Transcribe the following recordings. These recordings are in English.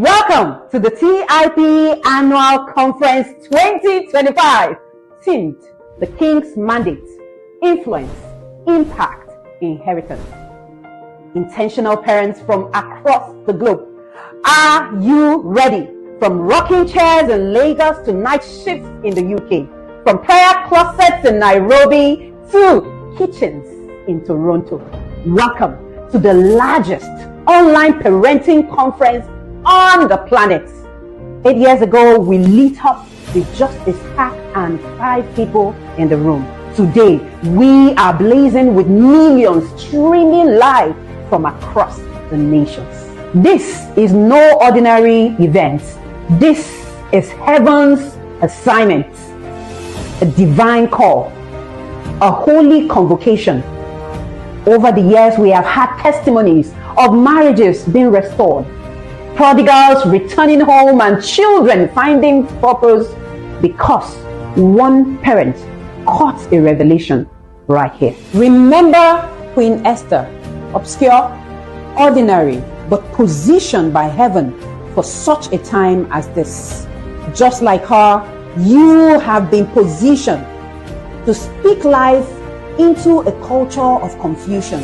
Welcome to the TIP Annual Conference 2025, themed The King's Mandate, Influence, Impact, Inheritance. Intentional parents from across the globe, are you ready? From rocking chairs in Lagos to night shifts in the UK, from prayer closets in Nairobi to kitchens in Toronto. Welcome to the largest online parenting conference on the planet. 8 years ago, we lit up with just a stack and 5 people in the room. Today, we are blazing with millions streaming live from across the nations. This is no ordinary event. This is heaven's assignment, a divine call, a holy convocation. Over the years, we have had testimonies of marriages being restored, prodigals returning home, and children finding purpose because one parent caught a revelation right here. Remember Queen Esther, obscure, ordinary, but positioned by heaven for such a time as this. Just like her, you have been positioned to speak life into a culture of confusion,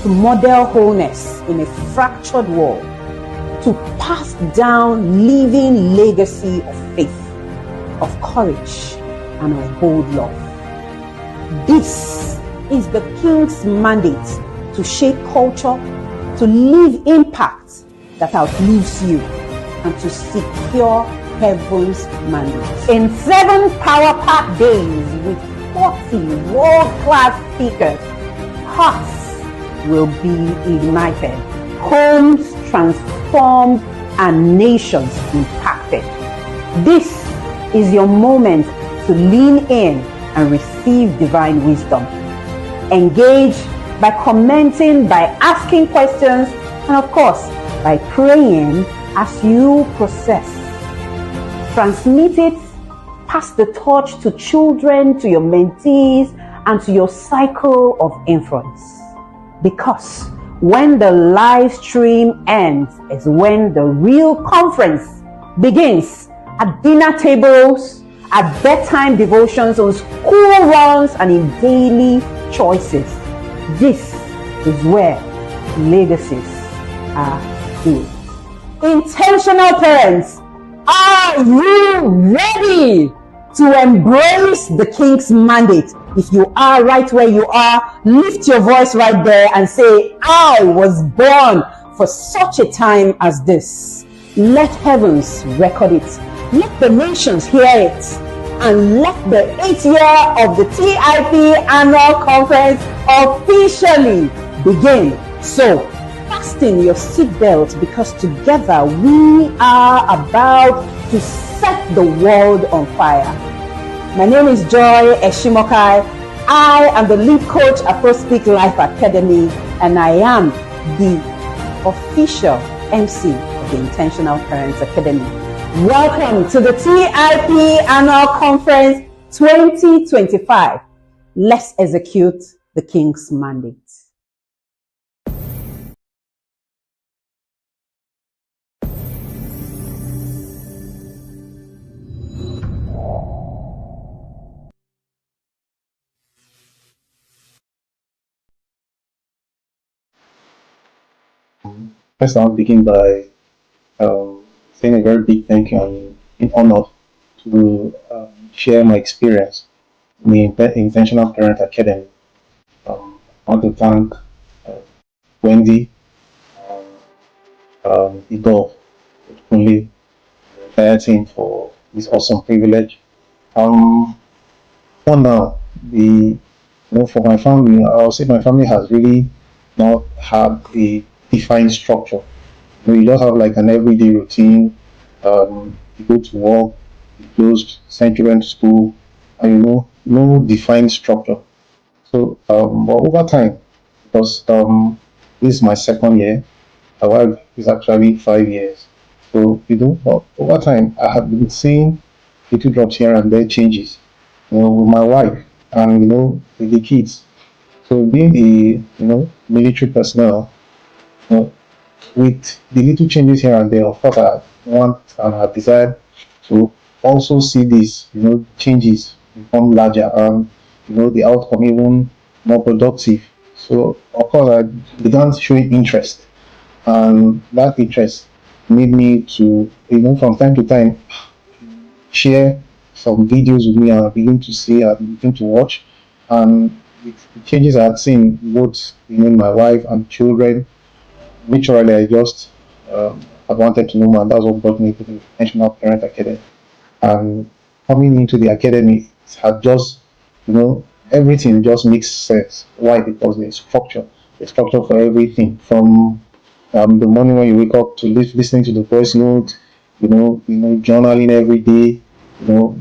to model wholeness in a fractured world, to pass down living legacy of faith, of courage, and of bold love. This is the King's mandate to shape culture, to leave impact that outlives you, and to secure heaven's mandate. In 7 power-packed days with 40 world-class speakers, hearts will be ignited, homes transformed, and nations impacted. This is your moment to lean in and receive divine wisdom. Engage by commenting, by asking questions, and of course, by praying as you process. Transmit it, pass the torch to children, to your mentees, and to your cycle of influence. Because when the live stream ends is when the real conference begins, at dinner tables, at bedtime devotions, on school runs, and in daily choices. This is where legacies are built. Intentional parents, are you ready to embrace the King's mandate? If you are right where you are, lift your voice right there and say, I was born for such a time as this. Let heavens record it. Let the nations hear it. And let the 8th year of the TIP Annual Conference officially begin. So, fasten your seatbelt, because together we are about to set the world on fire. My name is Joy Eshimokai. I am the lead coach at ProSpeak Life Academy, and I am the official MC of the Intentional Parents Academy. Welcome to the TIP Annual Conference 2025. Let's execute the King's mandate. First, I'll begin by saying a very big thank you and in honor to share my experience in the Intentional Parent Academy. I want to thank Wendy, Igor, only the entire team for this awesome privilege. For now, for my family, I'll say my family has really not had a defined structure. You just have like an everyday routine. You go to work, you close, send children to school, and no defined structure. So, but over time, because this is my 2nd year, my wife is actually 5 years. So, over time, I have been seeing little drops here and there changes, with my wife and, with the kids. So, being a, military personnel, with the little changes here and there, of course, I want and I desire to also see these, changes become larger and, the outcome even more productive. So, of course, I began showing interest, and that interest made me to, from time to time, share some videos with me, and I begin to see, I begin to watch, and with the changes I had seen, both, in my wife and children, naturally, I wanted to know more, and that's what brought me to the Intentional Parent Academy. And coming into the academy, it had just, everything just makes sense. Why? Because there's structure. There's structure for everything, from the morning when you wake up to listening to the voice note, journaling every day, you know,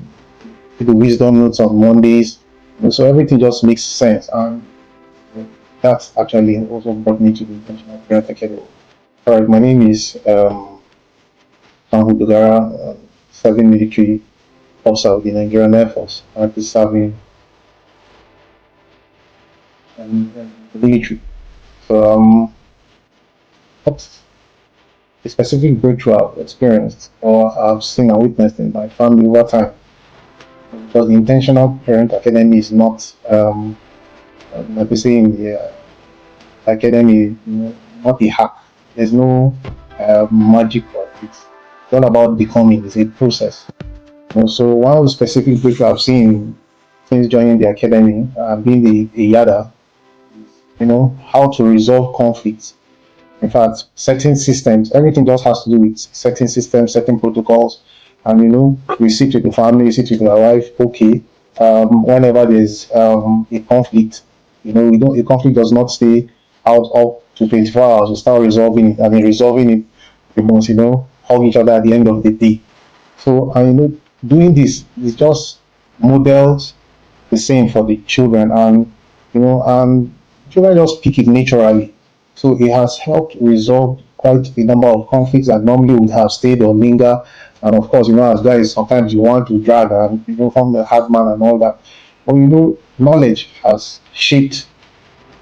the wisdom notes on Mondays. So everything just makes sense, and that's actually also brought me to the Intentional Parent Academy. All right, my name is Mahmoud Dogara, serving military officer of the Nigerian Air Force. I've been serving the military. So, what's a specific breakthrough I've experienced or I've seen and witnessed in my family over time? Because the Intentional Parent Academy is not, like we say in the academy, not a hack. There's no magic word. It's all about becoming. It's a process. So one of the specific breakthrough I've seen since joining the academy, being a YADA, how to resolve conflicts. In fact, setting systems, everything just has to do with setting systems, setting protocols, and we sit with the family, we sit with our wife. Okay, whenever there's a conflict, a conflict does not stay out up to 24 hours. We start resolving it, and in resolving it, we must hug each other at the end of the day. So doing this is just models the same for the children, and and children just pick it naturally. So it has helped resolve quite a number of conflicts that normally would have stayed or linger. And of course, as guys, sometimes you want to drag and from the hard man and all that. But knowledge has shaped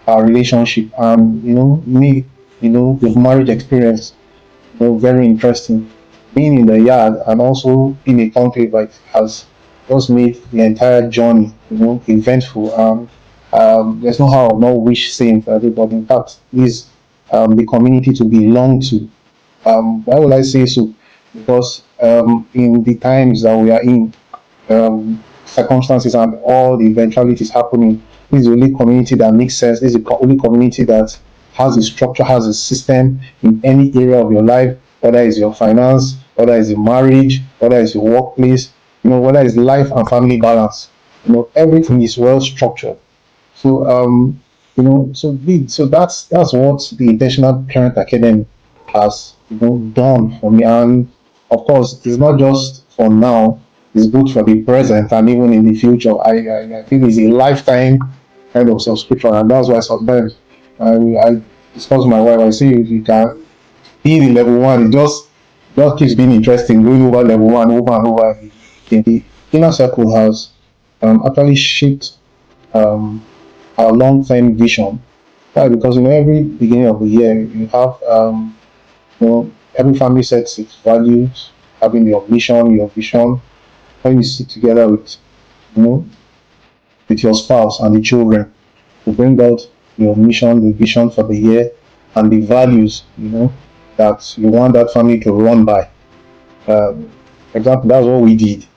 our relationship, and me, with marriage experience, very interesting. Being in the yard and also in a country like has just made the entire journey, eventful. There's no how no wish saying for everybody. In fact, is the community to belong to. Why would I say so? Because in the times that we are in, circumstances and all the eventualities happening, this is the only community that makes sense. This is the only community that has a structure, has a system in any area of your life, whether it's your finance, whether it's your marriage, whether it's your workplace, whether it's life and family balance. Everything is well structured. So so that's what the Intentional Parent Academy has done for me. And of course, it's not just for now, it's good for the present and even in the future. I think it's a lifetime kind of subscription, and that's why sometimes I discuss with my wife. I say if you can be the level one, it just keeps being interesting, going over level one over and over again. The inner circle has actually shaped our long-term vision. Why? Because every beginning of the year you have every family sets its values, having your mission, your vision. When you sit together you know with your spouse and the children to bring out your mission, the vision for the year, and the values that you want that family to run by. For example, that's what we did.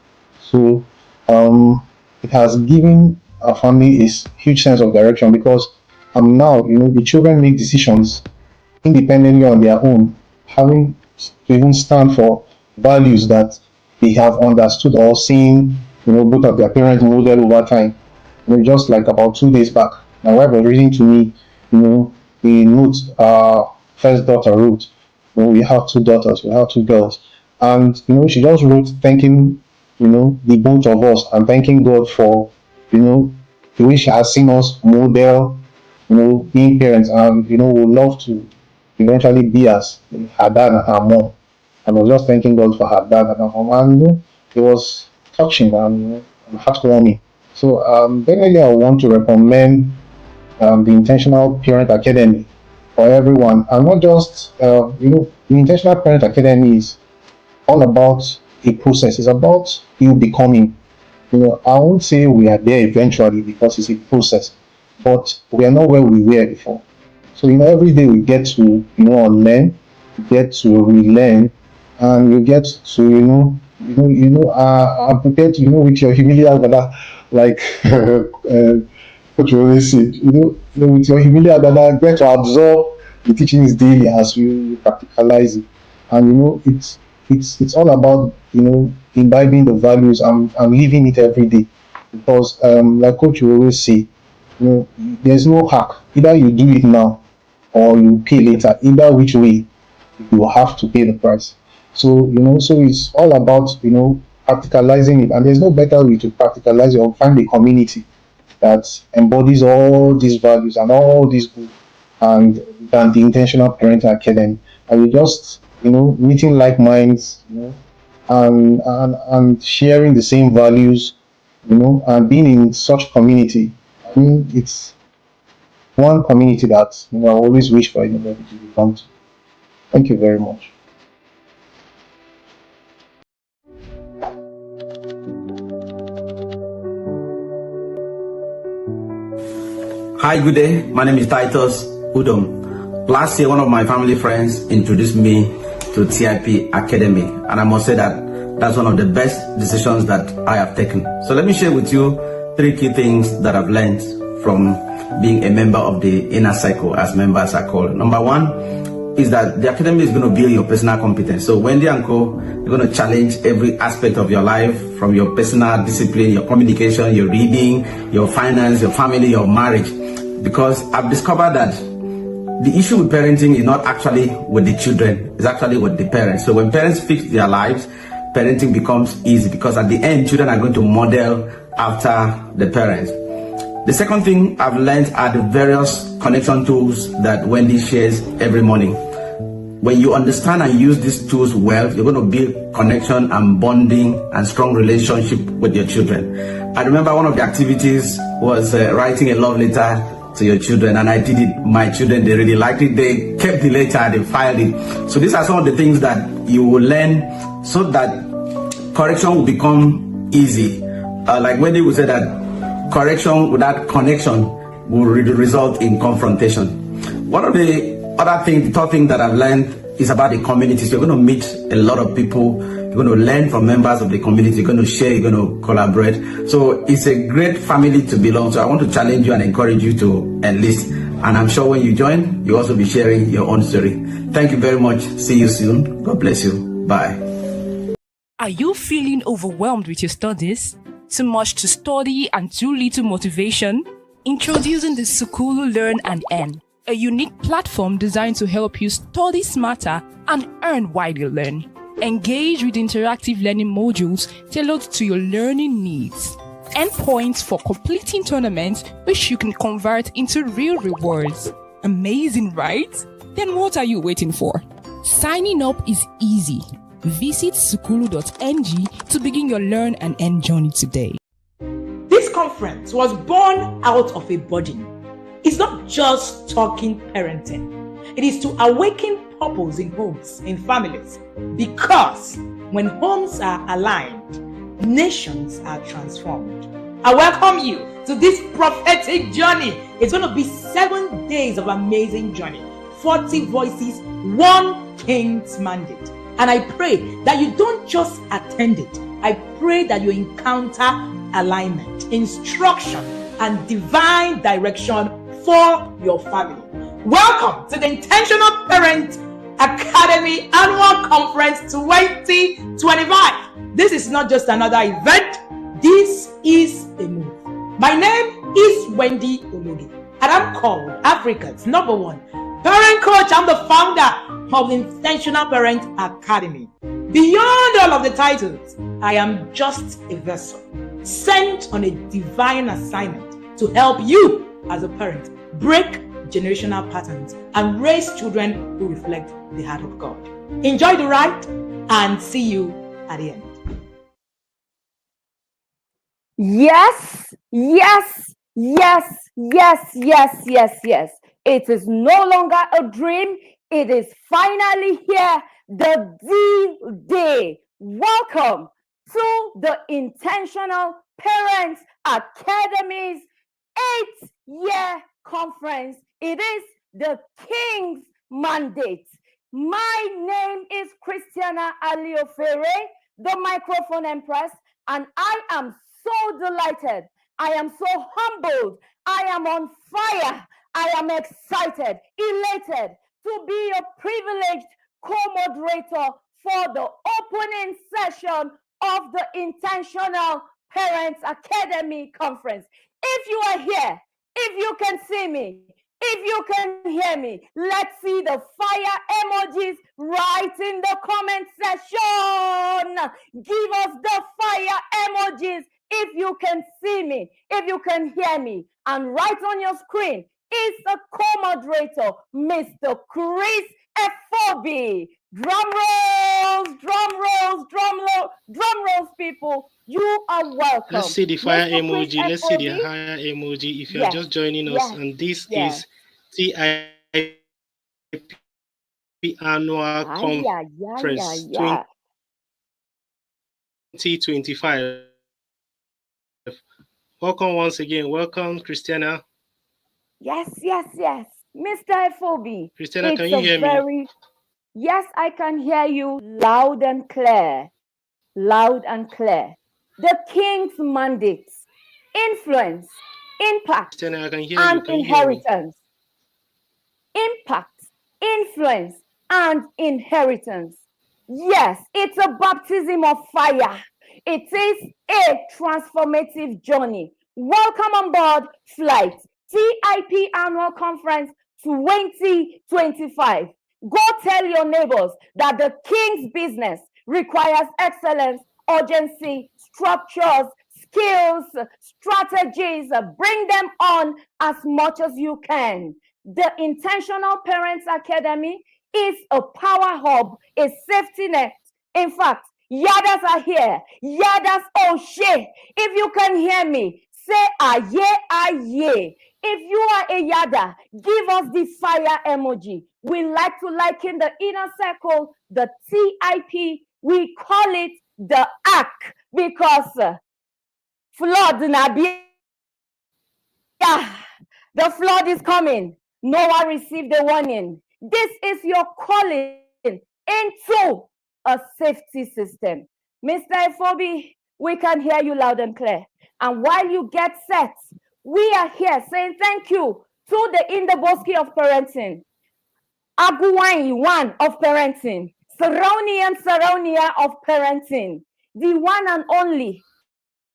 So it has given our family a huge sense of direction, because now the children make decisions independently on their own, having to even stand for values that they have understood or seen both of their parents model over time. Just like about 2 days back, my wife was reading to me the notes our first daughter wrote. We have two daughters, we have two girls, and she just wrote thanking the both of us, and thanking God for the way she has seen us model being parents, and would love to eventually be as her dad and her mom. And I was just thanking God for her dad and her mom, and it was touching and heartwarming. So definitely I want to recommend the Intentional Parent Academy for everyone, and not just the Intentional Parent Academy is all about a process. It's about you becoming. I won't say we are there eventually because it's a process, but we are not where we were before. So every day we get to unlearn, we get to relearn, and you get to I'm prepared to with your humility, like what you always say, with your humility, get to absorb the teachings daily as we practicalize it, and it's all about imbibing the values and living it every day, because like coach you always say, there's no hack. Either you do it now or you pay later. Either which way, you will have to pay the price. So so it's all about practicalizing it, and there's no better way to practicalize it or find a community that embodies all these values and all these good and than the Intentional Parental Academy. And we just meeting like minds, and sharing the same values, and being in such community. I mean, it's one community that I always wish for anybody to belong to. Thank you very much. Hi, good day. My name is Titus Udom. Last year, one of my family friends introduced me to TIP Academy, and I must say that that's one of the best decisions that I have taken. So let me share with you 3 key things that I've learned from being a member of the inner circle, as members are called. Number 1 is that the academy is going to build your personal competence. So Wendy and Co, they're going to challenge every aspect of your life, from your personal discipline, your communication, your reading, your finance, your family, your marriage. Because I've discovered that the issue with parenting is not actually with the children, it's actually with the parents. So when parents fix their lives, parenting becomes easy, because at the end, children are going to model after the parents. The second thing I've learned are the various connection tools that Wendy shares every morning. When you understand and use these tools well, you're going to build connection and bonding and strong relationship with your children. I remember one of the activities was writing a love letter to your children, and I did it. My children, they really liked it. They kept the letter, they filed it. So these are some of the things that you will learn so that correction will become easy. Like Wendy would say that correction without connection will result in confrontation. One of the other things, the third thing that I've learned is about the community. So you're going to meet a lot of people. You're going to learn from members of the community. You're going to share. You're going to collaborate. So it's a great family to belong to. I want to challenge you and encourage you to enlist. And I'm sure when you join, you'll also be sharing your own story. Thank you very much. See you soon. God bless you. Bye. Are you feeling overwhelmed with your studies? Too much to study and too little motivation? Introducing the Sukulu Learn and Earn, a unique platform designed to help you study smarter and earn while you learn. Engage with interactive learning modules tailored to your learning needs. Earn points for completing tournaments, which you can convert into real rewards. Amazing, right? Then what are you waiting for? Signing up is easy. Visit sukulu.ng to begin your learn and earn journey today. This conference was born out of a burden. It's not just talking parenting. It is to awaken purpose in homes, in families. Because when homes are aligned, nations are transformed. I welcome you to this prophetic journey. It's going to be 7 days of amazing journey. 40 voices, 1 king's mandate. And I pray that you don't just attend it. I pray that you encounter alignment, instruction, and divine direction for your family. Welcome to the Intentional Parent Academy Annual Conference 2025. This is not just another event. This is a move. My name is Wendy Ologi, and I'm called Africa's #1 parent coach. I'm the founder of the Intentional Parent Academy. Beyond all of the titles, I am just a vessel sent on a divine assignment to help you as a parent break generational patterns and raise children who reflect the heart of God. Enjoy the ride and see you at the end. Yes, yes, yes, yes, yes, yes, yes. It is no longer a dream. It is finally here, the D-Day. Welcome to the Intentional Parents Academy's 8-year conference. It is the King's Mandate. My name is Christiana Aliofere, the microphone empress, and I am so delighted. I am so humbled. I am on fire. I am excited, elated to be a privileged co-moderator for the opening session of the Intentional Parents Academy Conference. If you are here, if you can see me, if you can hear me, let's see the fire emojis right in the comment section. Give us the fire emojis if you can see me, if you can hear me. And right on your screen is the co-moderator, Mr. Chris Efobi. Drum rolls, drum rolls, drum rolls, people. You are welcome. Let's see the fire Mr. emoji. Chris Let's see the Efobi. fire emoji. If you're Yes, just joining us, yes, and this yes. is TIP Annual Conference 2025. Welcome once again. Welcome, Christiana. Yes. Mr. Efobi. Christiana, can you hear me? Yes, I can hear you loud and clear. Loud and clear. The King's Mandates, influence, impact, Christiana, I can hear and you. Can you hear me? inheritance. Impact, influence, and inheritance. Yes, it's a baptism of fire. It is a transformative journey. Welcome on board flight TIP Annual Conference 2025. Go tell your neighbors that the King's business requires excellence, urgency, structures, skills, strategies. Bring them on as much as you can. The Intentional Parents Academy is a power hub, a safety net. In fact, Yadas are here. Yadas, oh shit. If you can hear me, say aye. If you are a Yada, give us the fire emoji. We like to liken the inner circle, the TIP. We call it the ark because flood na be. The flood is coming. Noah received a warning. This is your calling into a safety system. Mr. Efobi, we can hear you loud and clear. And while you get set, we are here saying thank you to the Indaboski of parenting, Aguwai one of parenting, Saraunia of parenting, the one and only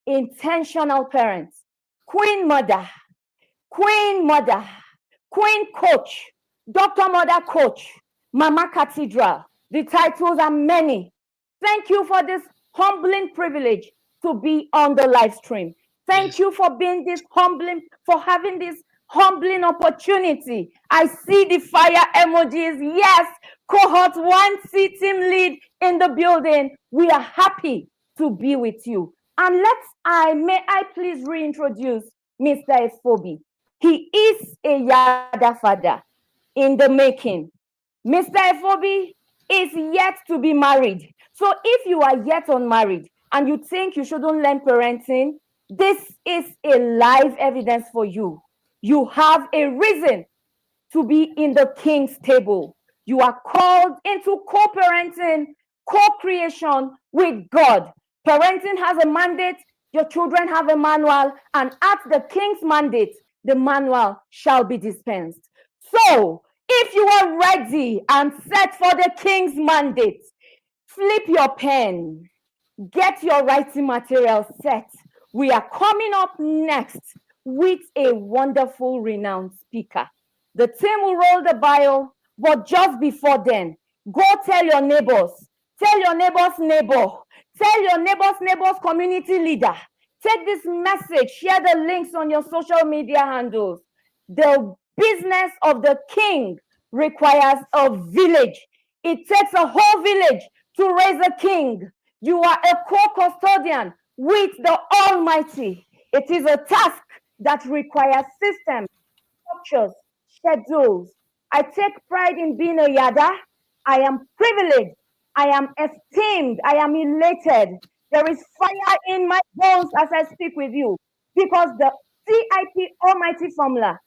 intentional parents, Queen Mother, Queen Coach, Dr. Mother Coach, Mama Cathedral. The titles are many. Thank you for this humbling privilege to be on the live stream. Thank you for being this humbling, for having this humbling opportunity. I see the fire emojis. Yes, cohort 1C team lead in the building. We are happy to be with you. And may I please reintroduce Mr. Efobi. He is a Yada father in the making. Mr. Efobi is yet to be married. So if you are yet unmarried and you think you shouldn't learn parenting, this is a live evidence for you. You have a reason to be in the King's table. You are called into co-parenting, co-creation with God. Parenting has a mandate, your children have a manual, and at the King's mandate, the manual shall be dispensed. So, if you are ready and set for the King's mandate, flip your pen, get your writing material set. We are coming up next with a wonderful, renowned speaker. The team will roll the bio, but just before then, go tell your neighbors, tell your neighbor's neighbor, tell your neighbor's community leader. Take this message, share the links on your social media handles. The business of the King requires a village. It takes a whole village to raise a king. You are a co-custodian with the Almighty. It is a task that requires systems, structures, schedules. I take pride in being a Yada. I am privileged. I am esteemed. I am elated. There is fire in my bones as I speak with you because the CIP Almighty formula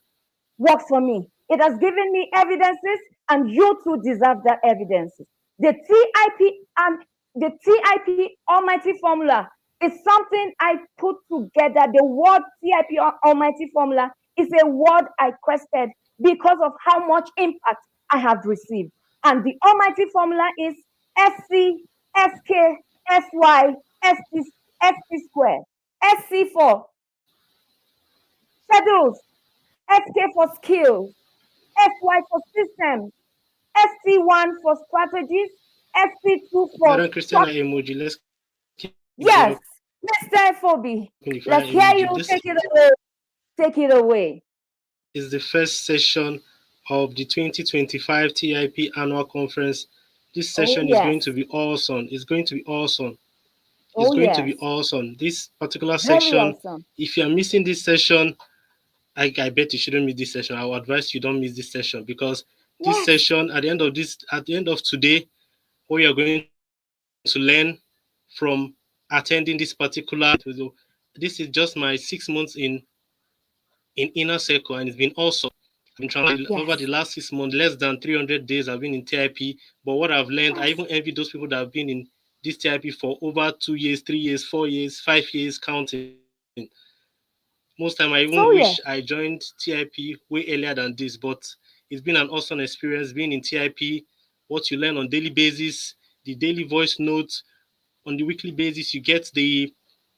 works for me. It has given me evidences, and you too deserve that evidences. The TIP Almighty formula is something I put together. The word TIP Almighty formula is a word I quested because of how much impact I have received. And the Almighty formula is SC, SK, SY, ST squared. SC for schedules, SK for skills, SY for systems, SC1 for strategies, SC2 for... Madam Christiana emoji, let's keep yes, Mr. FOB, let's hear you. Take it away. Take it away. Is the first session of the 2025 TIP annual conference. This session is going to be awesome. It's going to be awesome. It's going to be awesome. This particular session, if you're missing this session, I bet you shouldn't miss this session. I would advise you don't miss this session because this session, at the end of today, what you're going to learn from attending this particular, this is just my 6 months in Inner Circle, and it's been awesome. I've been trying over the last 6 months, less than 300 days I've been in TIP. But what I've learned, I even envy those people that have been in this TIP for over 2 years, 3 years, 4 years, 5 years, counting. Most time I even wish I joined TIP way earlier than this, but it's been an awesome experience being in TIP. What you learn on daily basis, the daily voice notes, on the weekly basis, you get the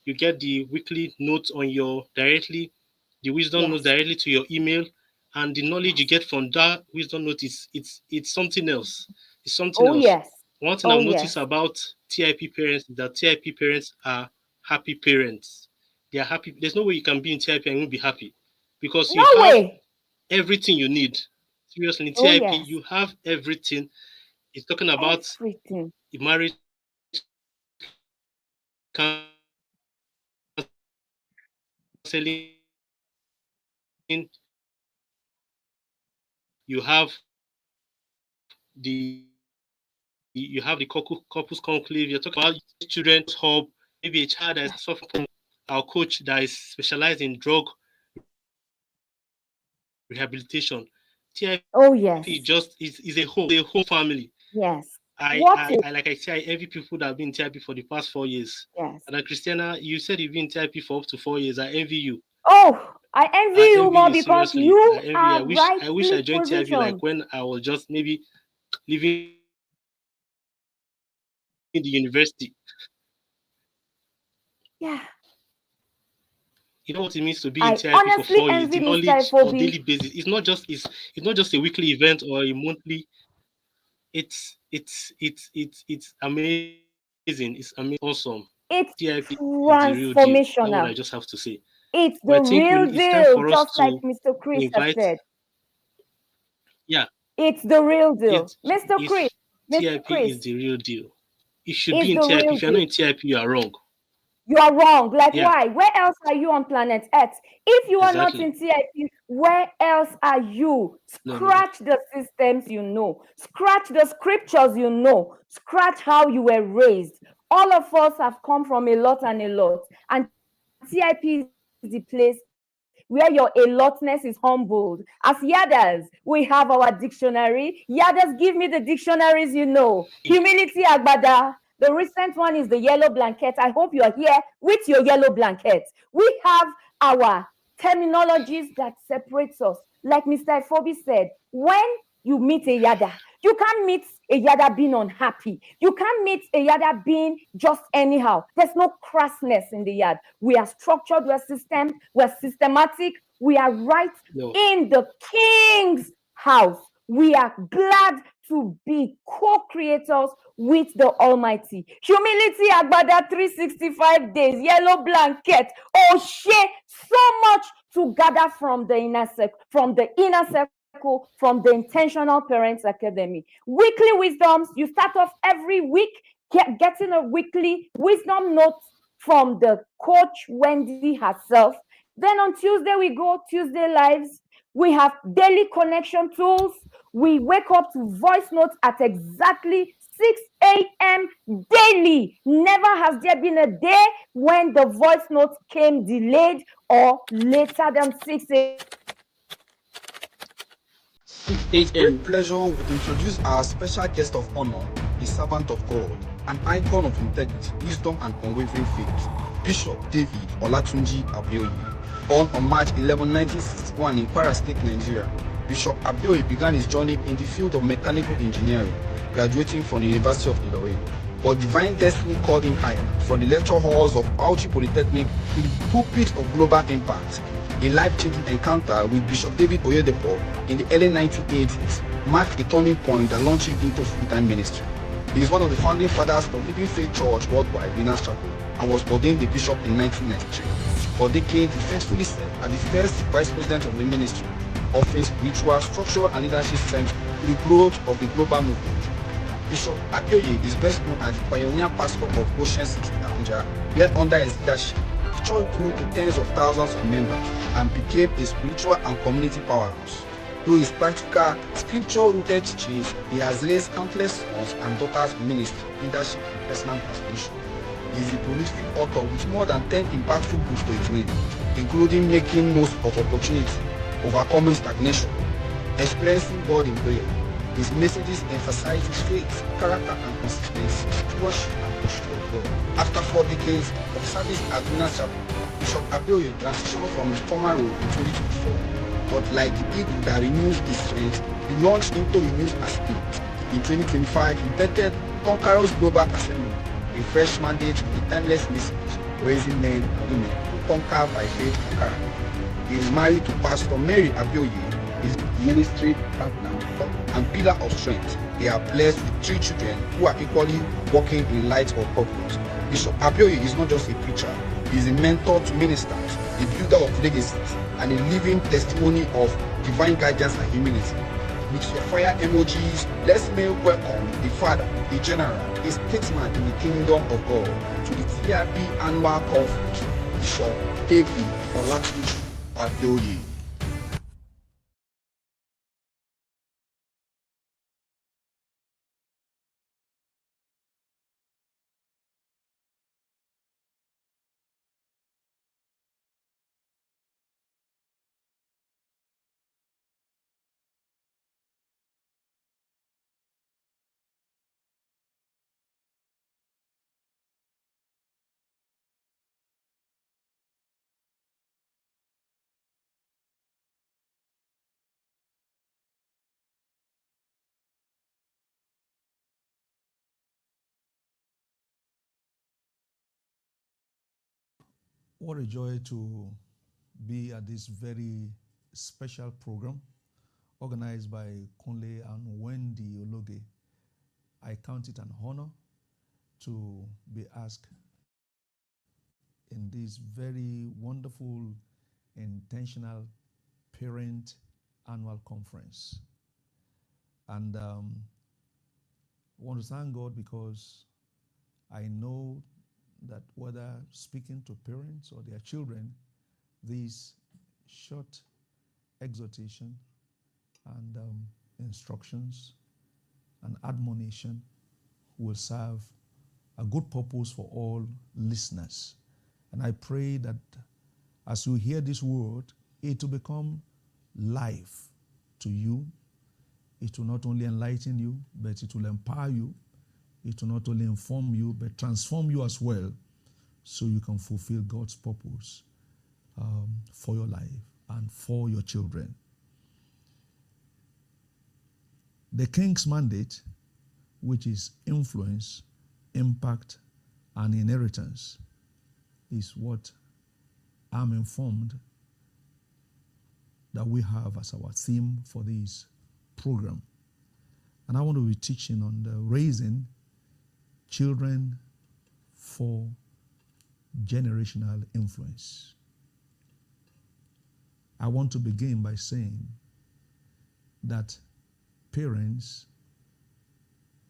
weekly notes on your directly, the wisdom notes directly to your email, and the knowledge you get from that wisdom note it's something else. It's something else. One thing I've noticed about TIP parents is that TIP parents are happy parents. They are happy. There's no way you can be in TIP and you won't be happy because you have everything you need. Seriously, in TIP, you have everything. It's talking about marriage counseling. You have the couples conclave. You're talking about children's hub. Maybe a child that is suffering. Our coach that is specialized in drug rehabilitation. TIP just is a whole family. I envy people that have been in TIP for the past 4 years. And Christiana, you said you've been in TIP for up to 4 years. I envy you. Oh, I envy you more because seriously. You are I wish I joined TIP like when I was just maybe living in the university. Yeah. You know what it means to be in TIP for 4 years. The knowledge on daily basis. It's not just a weekly event or a monthly. It's amazing. It's amazing. Awesome. It's TIP transformational. That's what I just have to say. It's the real deal, just like Mr. Chris has said. Yeah. It's the real deal. Mr. Chris. TIP is the real deal. You should be in TIP. If you're not in TIP, you are wrong. You are wrong. Like, why? Where else are you on planet Earth? If you are not in TIP, where else are you? Scratch the systems you know. Scratch the scriptures you know. Scratch how you were raised. All of us have come from a lot and a lot. And TIP is the place where your allotness is humbled. As Yadas, we have our dictionary. Yadas, give me the dictionaries you know. Humility Agbada. The recent one is the yellow blanket. I hope you are here with your yellow blanket. We have our terminologies that separates us. Like Mr. Fobi said, when you meet a Yada, you can't meet a Yada being unhappy. You can't meet a Yada being just anyhow. There's no crassness in the Yad. We are structured, we're systematic, we are right in the King's house. We are glad to be co-creators with the Almighty. Humility Agbada 365 days, yellow blanket. Oh shit, so much to gather from the inner circle, from the Intentional Parents Academy. Weekly wisdoms, you start off every week getting a weekly wisdom note from the coach Wendy herself. Then on Tuesday, we go Tuesday Lives. We have daily connection tools. We wake up to voice notes at exactly 6 a.m. daily. Never has there been a day when the voice notes came delayed or later than 6 a.m. 6 a.m. Pleasure will introduce our special guest of honor, a servant of God, an icon of integrity, wisdom, and unwavering faith, Bishop David Olatunji Abioye. Born on March 11, 1961 in Kwara State, Nigeria, Bishop Abioye began his journey in the field of mechanical engineering, graduating from the University of Ilorin. But divine destiny called him higher from the lecture halls of Auchi Polytechnic to the pulpit of global impact. A life-changing encounter with Bishop David Oyedepo in the early 1980s marked a turning point that launched him into full-time ministry. He is one of the founding fathers of Living Faith Church Worldwide, Winners Chapel, and was ordained a bishop in 1993. For decades, he faithfully served as the first vice president of the ministry, offering spiritual, structural, and leadership strength to the growth of the global movement. Bishop Abioye is best known as the pioneer pastor of Ocean City, Abuja, where under his leadership, the church grew to tens of thousands of members and became a spiritual and community powerhouse. Through his practical, scripture-rooted teachings, he has raised countless sons and daughters in ministry, leadership, and personal transformation. He is a prolific author with more than 10 impactful books to his name, including Making Most of Opportunity, Overcoming Stagnation, Experiencing God in Prayer. His messages emphasize faith, character, and consistency, stewardship, and posture of God. After 4 decades of service at Winners Chapel, Bishop Abioye transitioned from his former role in 2024. But like the eagle that renews his strength, he launched into renewed aspect. In 2025, he vetted Conquerors Global Assembly, a fresh mandate with a timeless message, raising men and women who conquer by faith and character. He is married to Pastor Mary Abioye, his ministry partner and pillar of strength. They are blessed with 3 children who are equally walking in light of purpose. Bishop Abioye is not just a preacher, he is a mentor to ministers, a builder of legacies, and a living testimony of divine guidance and humility. With your fire emojis, let's make welcome a father, a general, a statesman in the kingdom of God to the TRP annual conference, Bishop David Olatunji Abioye. What a joy to be at this very special program organized by Kunle and Wendy Ologe. I count it an honor to be asked in this very wonderful, intentional parent annual conference. And I want to thank God because I know that whether speaking to parents or their children, these short exhortation and instructions and admonition will serve a good purpose for all listeners. And I pray that as you hear this word, it will become life to you. It will not only enlighten you, but it will empower you. It will not only inform you, but transform you as well, so you can fulfill God's purpose for your life and for your children. The King's mandate, which is influence, impact, and inheritance, is what I'm informed that we have as our theme for this program. And I want to be teaching on the raising children for generational influence. I want to begin by saying that parents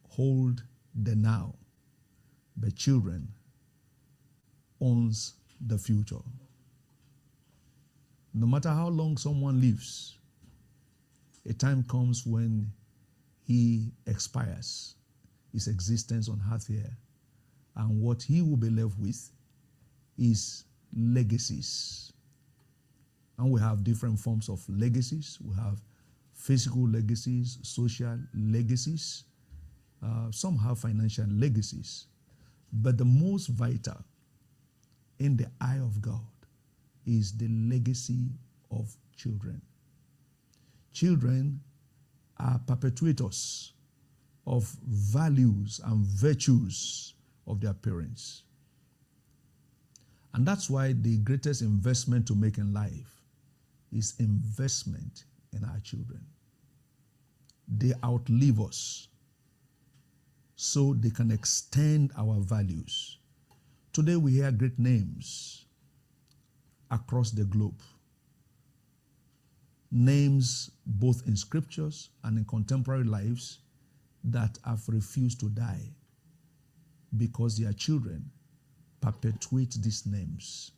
hold the now, but children owns the future. No matter how long someone lives, a time comes when he expires, his existence on earth here, and what he will be left with is legacies. And we have different forms of legacies. We have physical legacies, social legacies. Some have financial legacies. But the most vital in the eye of God is the legacy of children. Children are perpetuators of values and virtues of their parents. And that's why the greatest investment to make in life is investment in our children. They outlive us so they can extend our values. Today we hear great names across the globe. Names both in scriptures and in contemporary lives that have refused to die because their children perpetuate these names.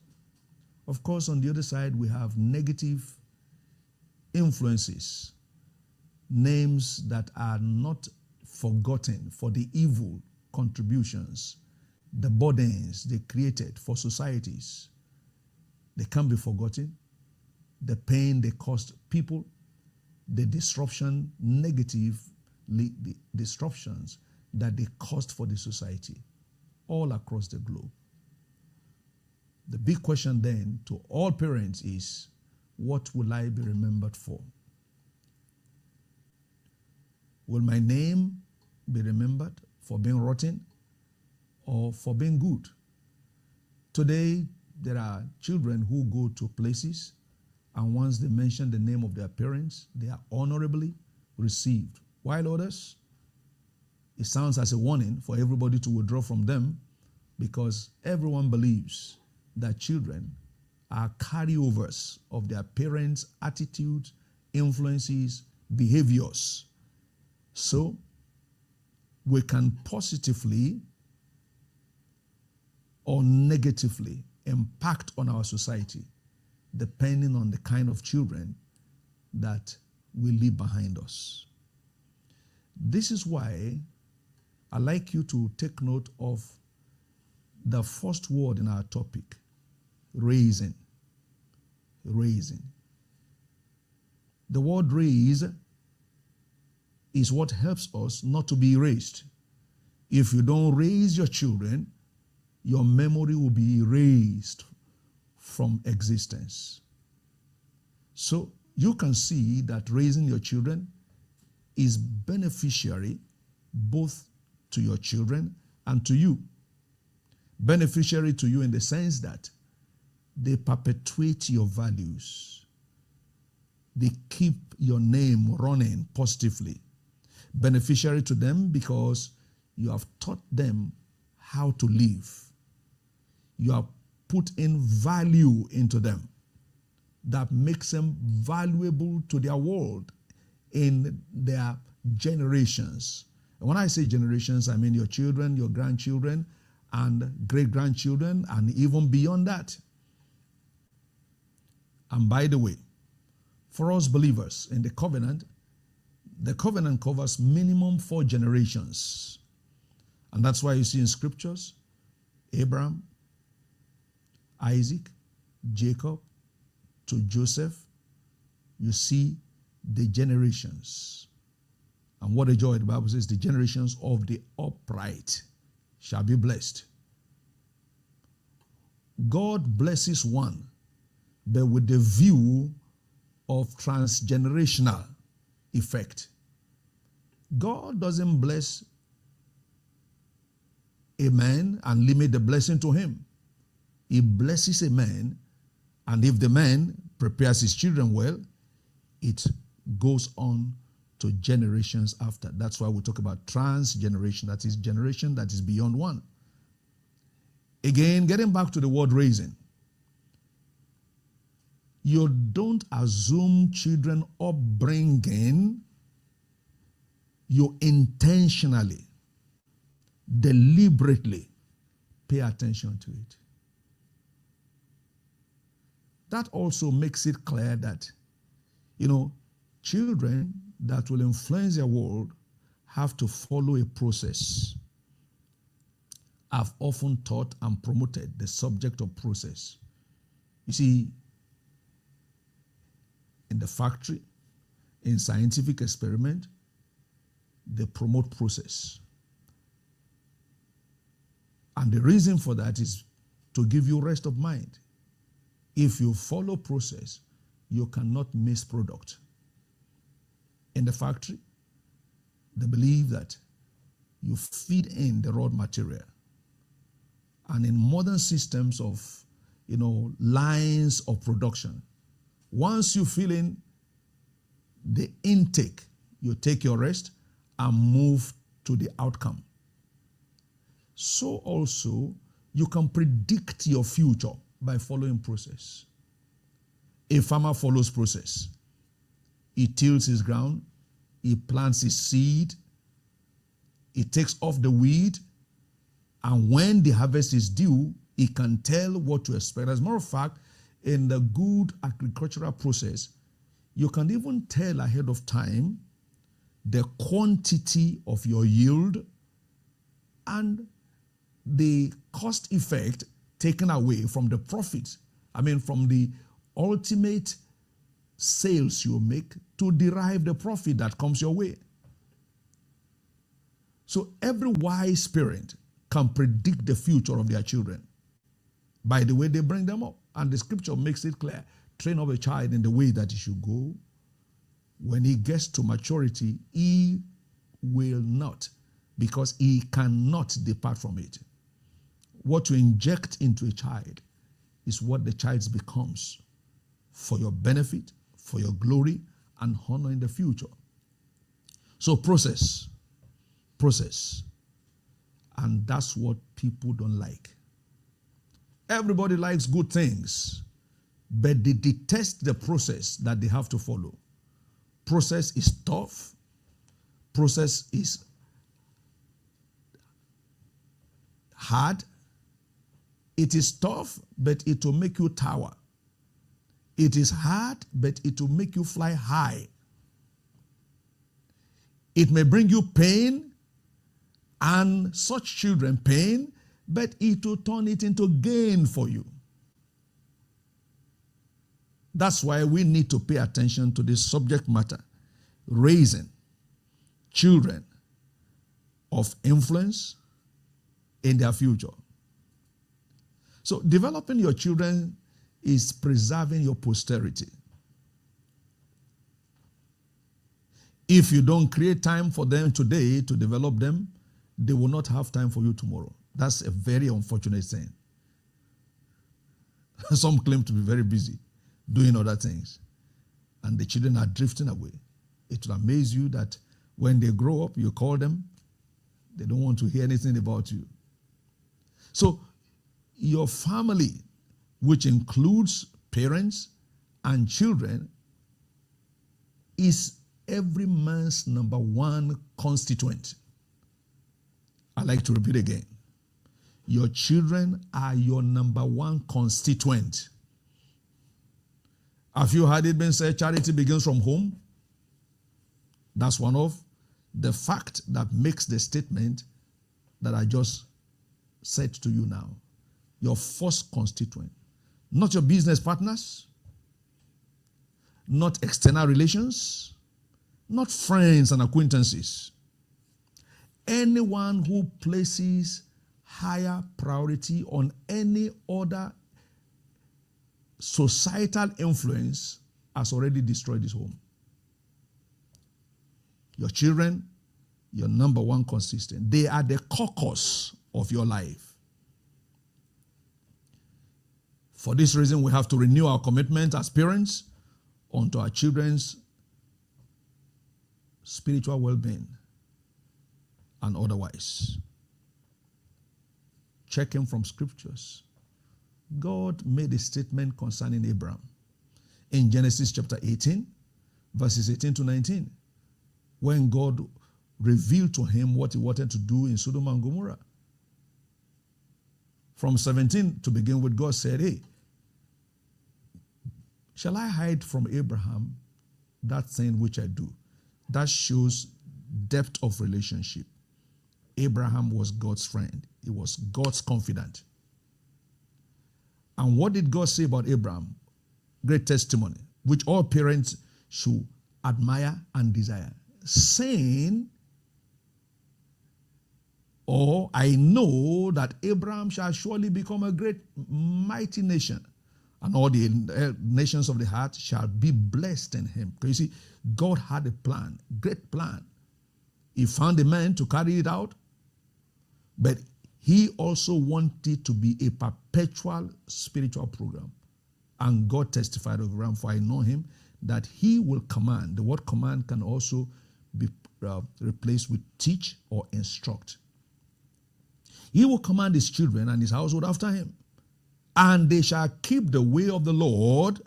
Of course, on the other side, we have negative influences, names that are not forgotten for the evil contributions, the burdens they created for societies. They can't be forgotten. The pain they caused people, the disruption, negative the disruptions that they caused for the society all across the globe. The big question then to all parents is, what will I be remembered for? Will my name be remembered for being rotten or for being good? Today, there are children who go to places, and once they mention the name of their parents, they are honorably received. While others, it sounds as a warning for everybody to withdraw from them, because everyone believes that children are carryovers of their parents' attitudes, influences, behaviors. So, we can positively or negatively impact on our society depending on the kind of children that we leave behind us. This is why I'd like you to take note of the first word in our topic, raising. Raising. The word raise is what helps us not to be erased. If you don't raise your children, your memory will be erased from existence. So you can see that raising your children is beneficiary both to your children and to you. Beneficiary to you in the sense that they perpetuate your values. They keep your name running positively. Beneficiary to them because you have taught them how to live. You have put in value into them that makes them valuable to their world in their generations. And when I say generations, I mean your children, your grandchildren, and great-grandchildren, and even beyond that. And by the way, for us believers in the covenant covers minimum 4 generations. And that's why you see in scriptures, Abraham, Isaac, Jacob, to Joseph, you see the generations. And what a joy, the Bible says, the generations of the upright shall be blessed. God blesses one, but with the view of transgenerational effect. God doesn't bless a man and limit the blessing to him. He blesses a man, and if the man prepares his children well, it goes on to generations after. That's why we talk about transgeneration, that is generation that is beyond one. Again, getting back to the word raising, you don't assume children upbringing, you intentionally, deliberately pay attention to it. That also makes it clear that, Children that will influence their world have to follow a process. I've often taught and promoted the subject of process. You see, in the factory, in scientific experiment, they promote process. And the reason for that is to give you rest of mind. If you follow process, you cannot miss product. In the factory, they believe that you feed in the raw material. And in modern systems of, lines of production, once you fill in the intake, you take your rest and move to the outcome. So also, you can predict your future by following process. A farmer follows process. He tills his ground, he plants his seed, he takes off the weed, and when the harvest is due, he can tell what to expect. As a matter of fact, in the good agricultural process, you can even tell ahead of time the quantity of your yield and the cost effect taken away from the profit. From the ultimate sales you make to derive the profit that comes your way. So every wise parent can predict the future of their children by the way they bring them up. And the scripture makes it clear. Train up a child in the way that he should go. When he gets to maturity, he will not, because he cannot depart from it. What you inject into a child is what the child becomes for your benefit, for your glory, and honor in the future. So process. And that's what people don't like. Everybody likes good things, but they detest the process that they have to follow. Process is tough. Process is hard. It is tough, but it will make you tower. It is hard, but it will make you fly high. It may bring you pain, and such children pain, but it will turn it into gain for you. That's why we need to pay attention to this subject matter, raising children of influence in their future. So developing your children is preserving your posterity. If you don't create time for them today to develop them, they will not have time for you tomorrow. That's a very unfortunate thing. Some claim to be very busy doing other things, and the children are drifting away. It will amaze you that when they grow up, you call them, they don't want to hear anything about you. So your family, which includes parents and children, is every man's number one constituent. I like to repeat again. Your children are your number one constituent. Have you heard it been said charity begins from home? That's one of the fact that makes the statement that I just said to you now. Your first constituent. Not your business partners, not external relations, not friends and acquaintances. Anyone who places higher priority on any other societal influence has already destroyed his home. Your children, your number one constituent. They are the caucus of your life. For this reason, we have to renew our commitment as parents unto our children's spiritual well-being and otherwise. Checking from scriptures. God made a statement concerning Abraham in Genesis chapter 18, verses 18 to 19, when God revealed to him what he wanted to do in Sodom and Gomorrah. From 17 to begin with, God said, hey, shall I hide from Abraham that thing which I do. That shows depth of relationship. Abraham was God's friend. He was God's confidant. And what did God say about Abraham? Great testimony, which all parents should admire and desire. Saying, I know that Abraham shall surely become a great, mighty nation, and all the nations of the heart shall be blessed in him. Because you see, God had a plan, great plan. He found a man to carry it out, but he also wanted to be a perpetual spiritual program. And God testified of Abraham, for I know him, that he will command. The word command can also be replaced with teach or instruct. He will command his children and his household after him, and they shall keep the way of the Lord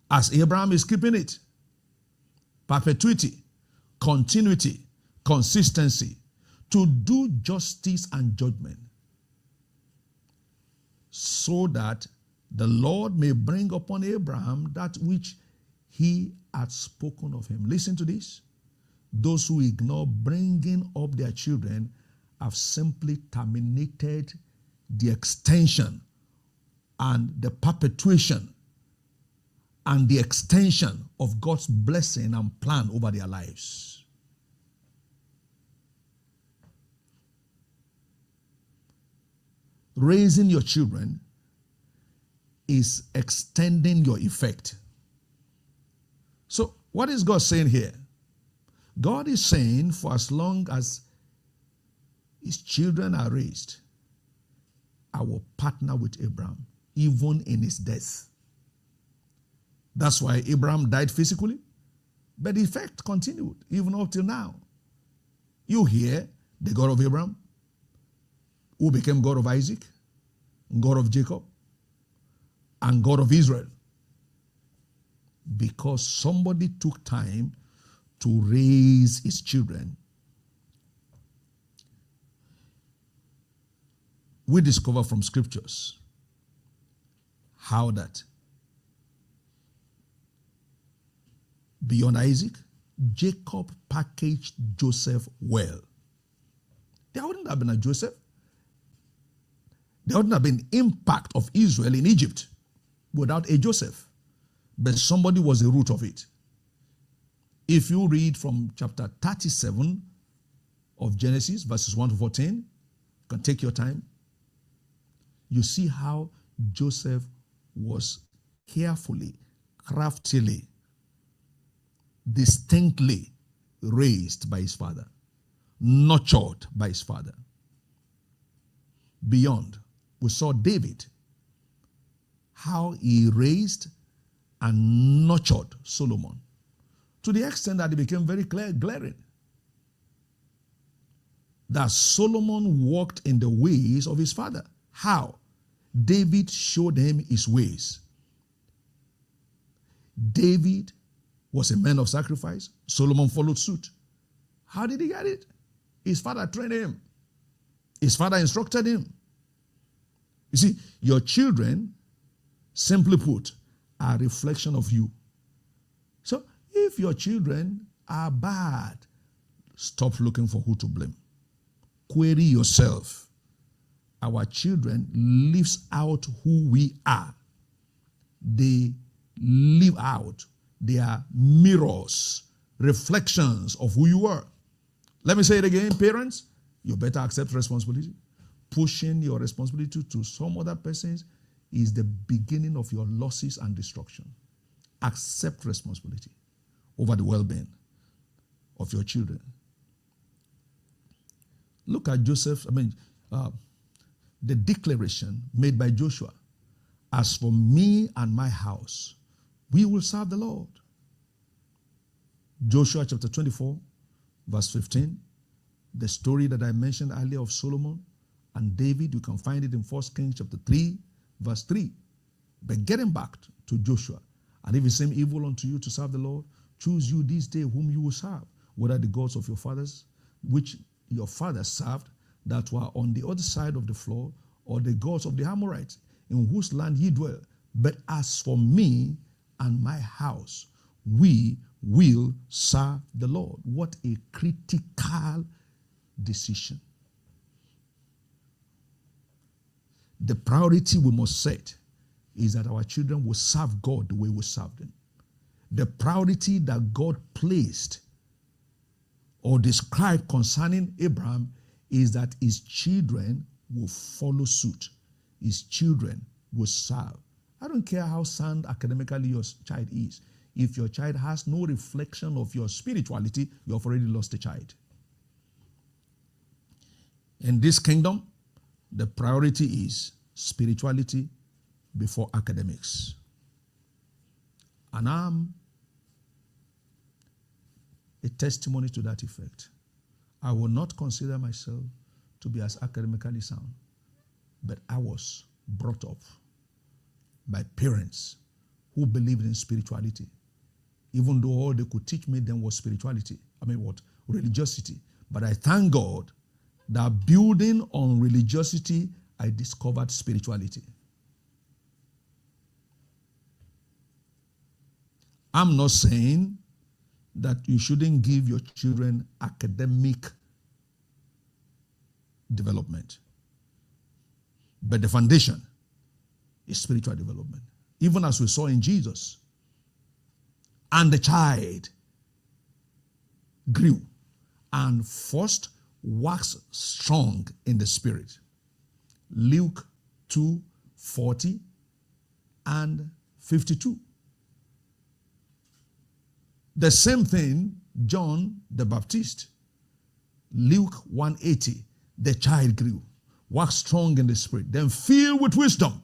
as Abraham is keeping it. Perpetuity, continuity, consistency, to do justice and judgment, so that the Lord may bring upon Abraham that which he had spoken of him. Listen to this. Those who ignore bringing up their children have simply terminated the extension and the perpetuation and the extension of God's blessing and plan over their lives. Raising your children is extending your effect. So, what is God saying here? God is saying, for as long as his children are raised, I will partner with Abraham, even in his death. That's why Abraham died physically, but the effect continued even up till now. You hear the God of Abraham, who became God of Isaac, God of Jacob, and God of Israel, because somebody took time to raise his children. We discover from scriptures how that beyond Isaac, Jacob packaged Joseph well. There wouldn't have been a Joseph. There wouldn't have been impact of Israel in Egypt without a Joseph. But somebody was the root of it. If you read from chapter 37 of Genesis, verses 1 to 14, you can take your time. You see how Joseph was carefully, craftily, distinctly raised by his father, nurtured by his father. Beyond, we saw David, how he raised and nurtured Solomon, to the extent that it became very glaring that Solomon walked in the ways of his father. How? David showed him his ways. David was a man of sacrifice. Solomon followed suit. How did he get it? His father trained him. His father instructed him. You see, your children, simply put, are a reflection of you. So if your children are bad, stop looking for who to blame. Query yourself. Our children lives out who we are. They live out. They are mirrors, reflections of who you are. Let me say it again, parents, you better accept responsibility. Pushing your responsibility to some other persons is the beginning of your losses and destruction. Accept responsibility over the well-being of your children. Look at Joseph, the declaration made by Joshua. As for me and my house, we will serve the Lord. Joshua chapter 24, verse 15. The story that I mentioned earlier of Solomon and David, you can find it in 1 Kings chapter 3, verse 3. But getting back to Joshua, and if it seem evil unto you to serve the Lord, choose you this day whom you will serve, whether the gods of your fathers, which your fathers served, that were on the other side of the floor, or the gods of the Amorites, in whose land ye dwell. But as for me and my house, we will serve the Lord. What a critical decision. The priority we must set is that our children will serve God the way we serve them. The priority that God placed or described concerning Abraham is that his children will follow suit. His children will serve. I don't care how sound academically your child is. If your child has no reflection of your spirituality, you have already lost the child. In this kingdom, the priority is spirituality before academics. And I'm a testimony to that effect. I will not consider myself to be as academically sound, but I was brought up by parents who believed in spirituality, even though all they could teach me then was spirituality. Religiosity. But I thank God that building on religiosity, I discovered spirituality. I'm not saying that you shouldn't give your children academic development. But the foundation is spiritual development. Even as we saw in Jesus. And the child grew and first waxed strong in the spirit. Luke 2:40 and 52. The same thing, John the Baptist. Luke 1:80, the child grew, waxed strong in the spirit, then filled with wisdom.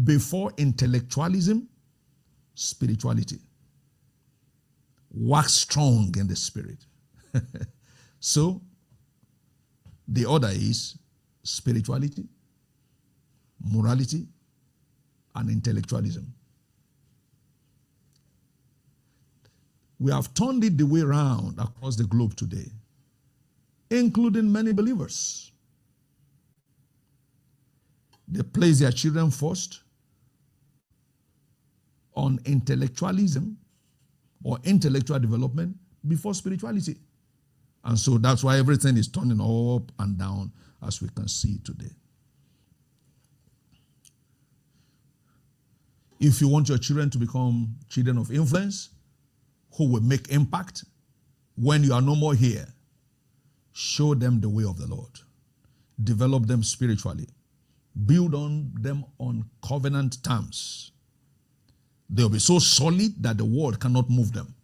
Before intellectualism, spirituality. Wax strong in the spirit. So, the order is spirituality, morality, and intellectualism. We have turned it the way around across the globe today, including many believers. They place their children first on intellectualism or intellectual development before spirituality. And so that's why everything is turning up and down as we can see today. If you want your children to become children of influence, who will make impact when you are no more here, show them the way of the Lord. Develop them spiritually. Build on them on covenant terms. They'll be so solid that the world cannot move them.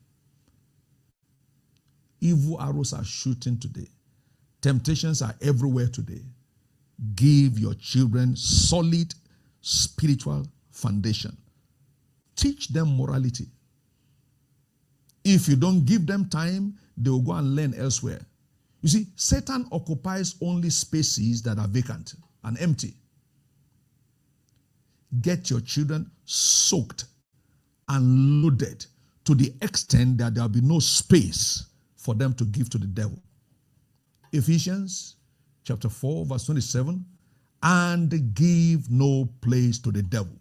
Evil arrows are shooting today. Temptations are everywhere today. Give your children solid spiritual foundation. Teach them morality. If you don't give them time, they will go and learn elsewhere. You see, Satan occupies only spaces that are vacant and empty. Get your children soaked and loaded to the extent that there will be no space for them to give to the devil. Ephesians chapter 4 verse 27, and give no place to the devil.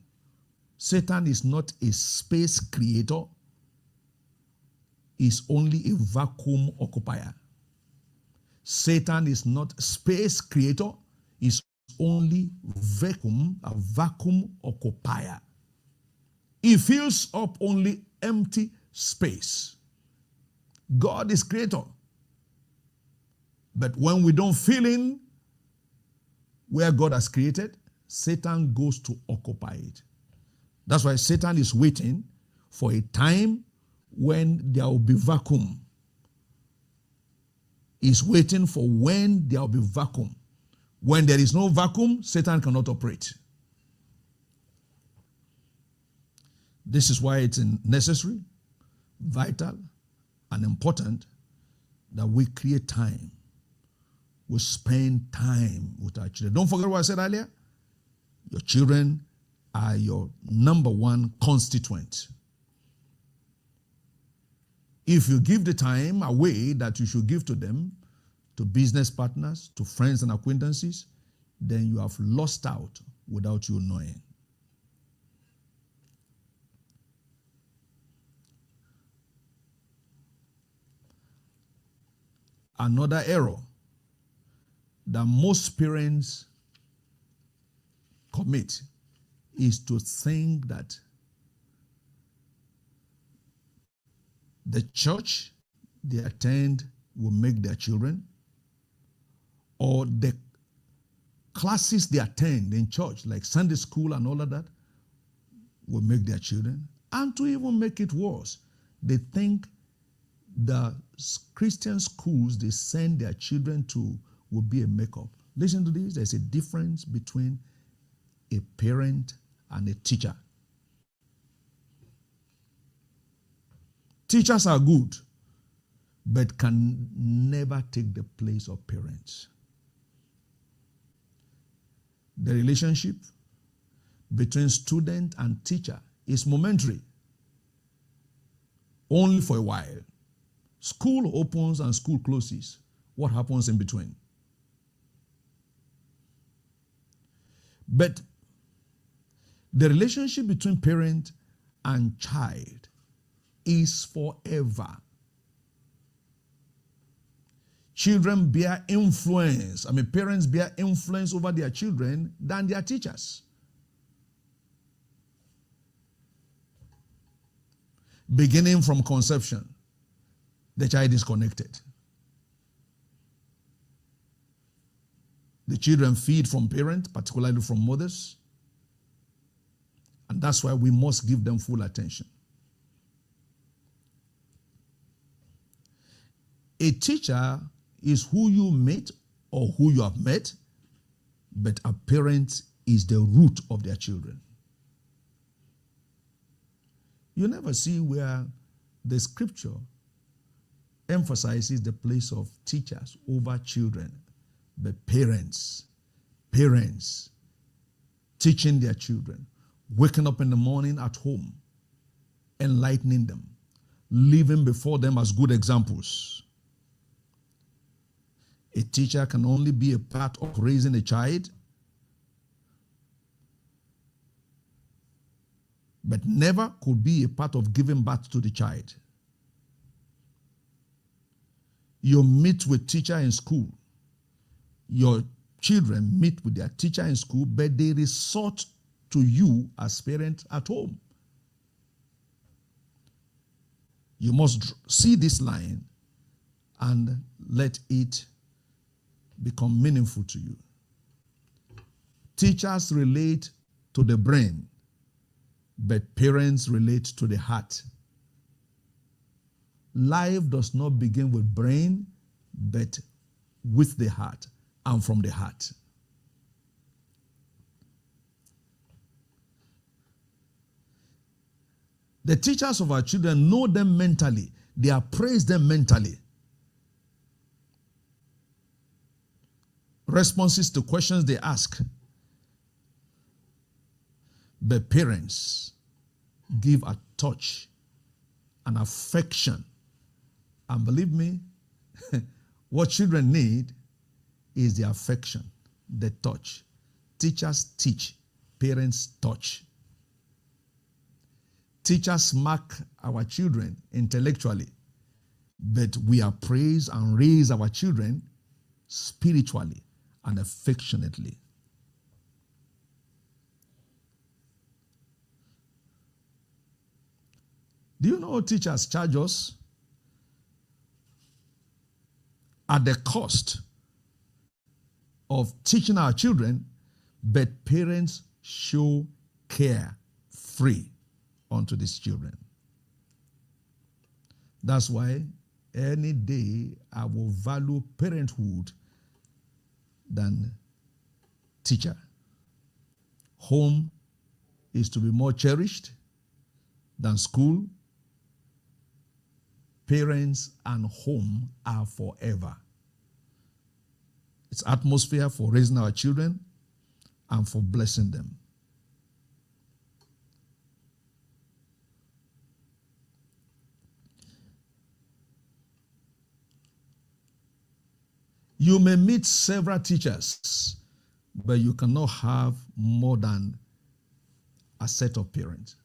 Satan is not a space creator. Is only a vacuum occupier. Satan is not a space creator, is only a vacuum occupier. He fills up only empty space. God is creator. But when we don't fill in where God has created, Satan goes to occupy it. That's why Satan is waiting for a time when there will be vacuum. He's waiting for when there will be vacuum. When there is no vacuum, Satan cannot operate. This is why it's necessary, vital, and important that we create time. We spend time with our children. Don't forget what I said earlier. Your children are your number one constituent. If you give the time away that you should give to them, to business partners, to friends and acquaintances, then you have lost out without you knowing. Another error that most parents commit is to think that the church they attend will make their children, or the classes they attend in church, like Sunday school and all of that, will make their children. And to even make it worse, they think the Christian schools they send their children to will be a makeup. Listen to this. There's a difference between a parent and a teacher. Teachers are good, but can never take the place of parents. The relationship between student and teacher is momentary, only for a while. School opens and school closes. What happens in between? But the relationship between parent and child is forever. Children bear influence. Parents bear influence over their children than their teachers. Beginning from conception, the child is connected. The children feed from parents, particularly from mothers. And that's why we must give them full attention. A teacher is who you meet or who you have met, but a parent is the root of their children. You never see where the scripture emphasizes the place of teachers over children, but parents teaching their children, waking up in the morning at home, enlightening them, living before them as good examples. A teacher can only be a part of raising a child, but never could be a part of giving birth to the child. You meet with teacher in school. Your children meet with their teacher in school, but they resort to you as parents at home. You must see this line and let it become meaningful to you. Teachers relate to the brain, but parents relate to the heart. Life does not begin with brain, but with the heart and from the heart. The teachers of our children know them mentally. They appraise them mentally. Responses to questions they ask. But parents give a touch, an affection. And believe me, what children need is the affection, the touch. Teachers teach, parents touch. Teachers mark our children intellectually, but we appraise and raise our children spiritually and affectionately. Do you know teachers charge us at the cost of teaching our children, but parents show care free unto these children? That's why any day I will value parenthood than teacher. Home is to be more cherished than school. Parents and home are forever. It's atmosphere for raising our children and for blessing them. You may meet several teachers, but you cannot have more than a set of parents.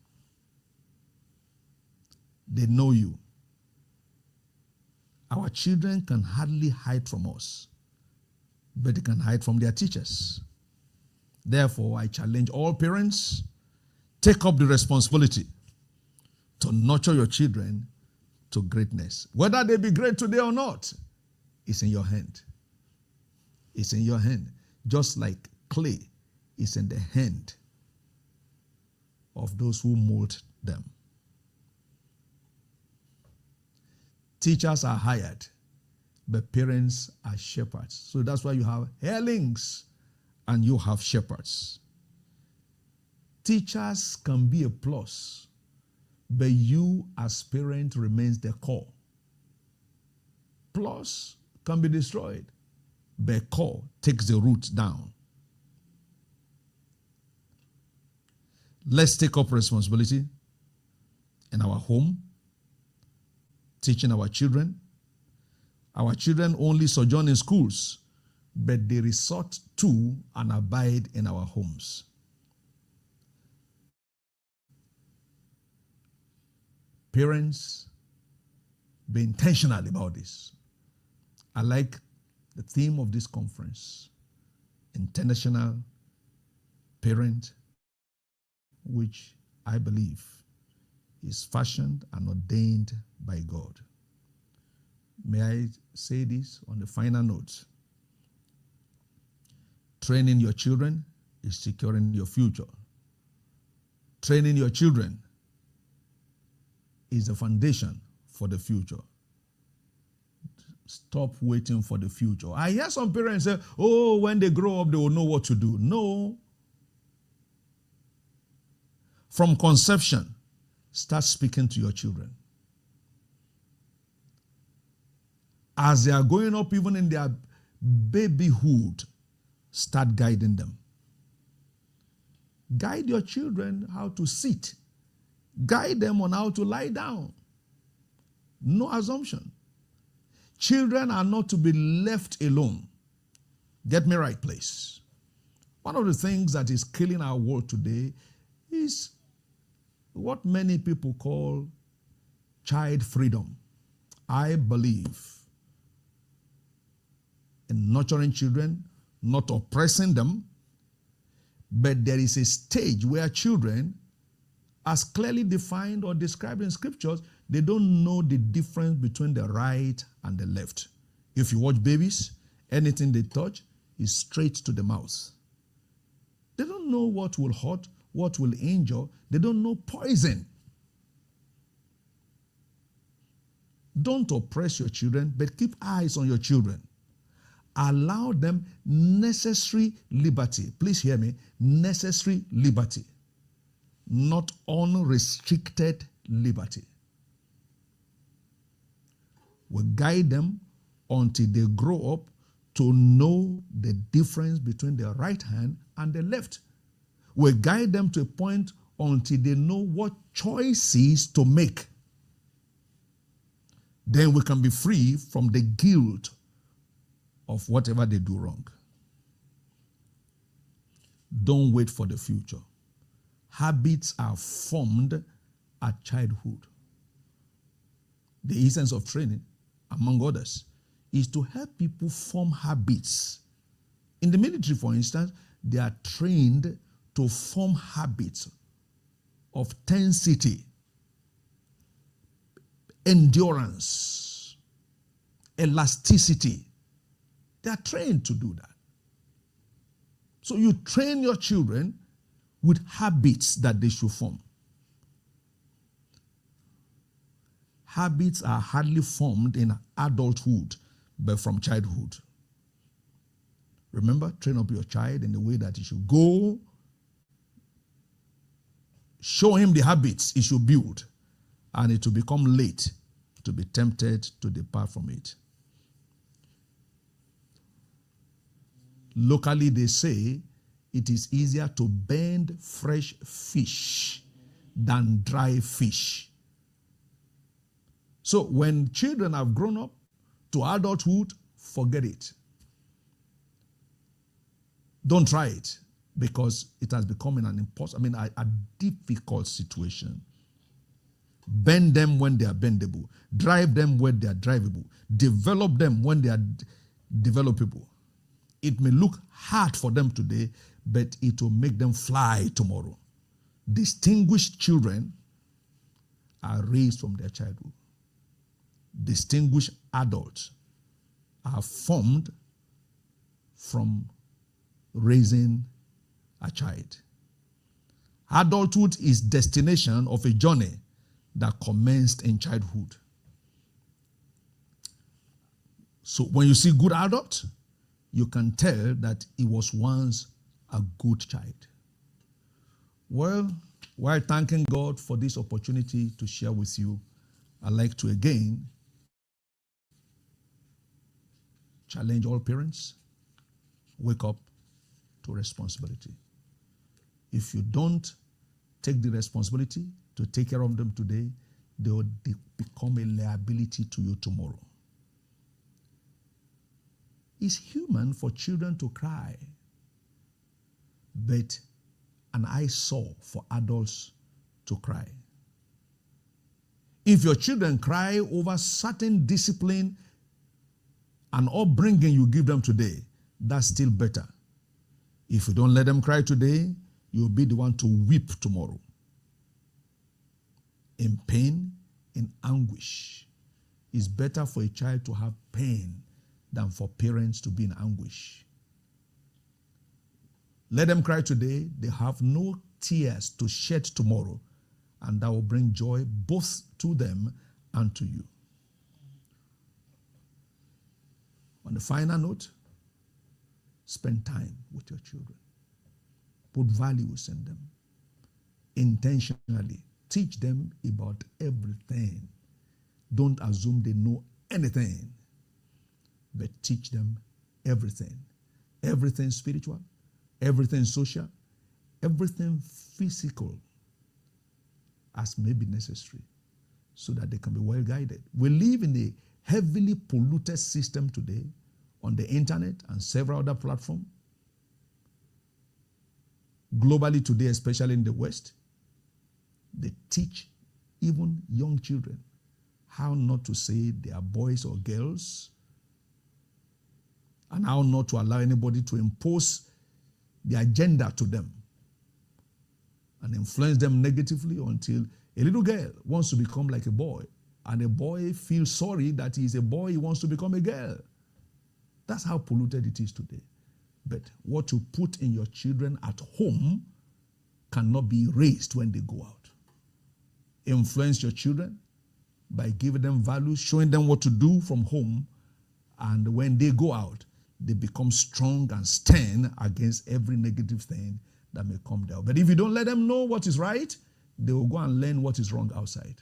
They know you. Our children can hardly hide from us, but they can hide from their teachers. Therefore, I challenge all parents, take up the responsibility to nurture your children to greatness. Whether they be great today or not, it's in your hand. It's in your hand. Just like clay is in the hand of those who mold them. Teachers are hired, but parents are shepherds. So that's why you have hirelings and you have shepherds. Teachers can be a plus, but you as parent remains the core. Plus can be destroyed, but core takes the root down. Let's take up responsibility in our home, teaching our children. Our children only sojourn in schools, but they resort to and abide in our homes. Parents, be intentional about this. I like the theme of this conference, intentional parent, which I believe is fashioned and ordained by God. May I say this on the final note? Training your children is securing your future. Training your children is the foundation for the future. Stop waiting for the future. I hear some parents say, oh, when they grow up, they will know what to do. No. From conception, start speaking to your children. As they are growing up, even in their babyhood, start guiding them. Guide your children how to sit. Guide them on how to lie down. No assumption. Children are not to be left alone. Get me right, please. One of the things that is killing our world today is what many people call child freedom. I believe in nurturing children, not oppressing them, but there is a stage where children, as clearly defined or described in scriptures, they don't know the difference between the right and the left. If you watch babies, anything they touch is straight to the mouth. They don't know what will hurt, what will injure. They don't know poison. Don't oppress your children, but keep eyes on your children. Allow them necessary liberty. Please hear me. Necessary liberty, not unrestricted liberty. We guide them until they grow up to know the difference between the right hand and the left. We guide them to a point until they know what choices to make. Then we can be free from the guilt of whatever they do wrong. Don't wait for the future. Habits are formed at childhood. The essence of training, among others, is to help people form habits. In the military, for instance, they are trained to form habits of tensity, endurance, elasticity. They are trained to do that. So you train your children with habits that they should form. Habits are hardly formed in adulthood, but from childhood. Remember, train up your child in the way that he should go. Show him the habits he should build, and it will become late to be tempted to depart from it. Locally, they say it is easier to bend fresh fish than dry fish. So when children have grown up to adulthood, forget it. Don't try it, because it has become a difficult situation. Bend them when they are bendable. Drive them when they are drivable. Develop them when they are developable. It may look hard for them today, but it will make them fly tomorrow. Distinguished children are raised from their childhood. Distinguished adults are formed from raising a child. Adulthood is destination of a journey that commenced in childhood. So when you see good adult, you can tell that he was once a good child. Well, while thanking God for this opportunity to share with you, I'd like to again challenge all parents, wake up to responsibility. If you don't take the responsibility to take care of them today, they will become a liability to you tomorrow. It's human for children to cry, but an eyesore for adults to cry. If your children cry over certain discipline and upbringing you give them today, that's still better. If you don't let them cry today, you'll be the one to weep tomorrow. In pain, in anguish. It's better for a child to have pain than for parents to be in anguish. Let them cry today. They have no tears to shed tomorrow, and that will bring joy both to them and to you. On the final note, spend time with your children. Put values in them. Intentionally. Teach them about everything. Don't assume they know anything, but teach them everything. Everything spiritual, everything social, everything physical as may be necessary so that they can be well guided. We live in a heavily polluted system today on the internet and several other platforms. Globally today, especially in the West, they teach even young children how not to say they are boys or girls and how not to allow anybody to impose the agenda to them and influence them negatively until a little girl wants to become like a boy and a boy feels sorry that he's a boy, he wants to become a girl. That's how polluted it is today. But what you put in your children at home cannot be erased when they go out. Influence your children by giving them values, showing them what to do from home, and when they go out, they become strong and stern against every negative thing that may come there. But if you don't let them know what is right, they will go and learn what is wrong outside.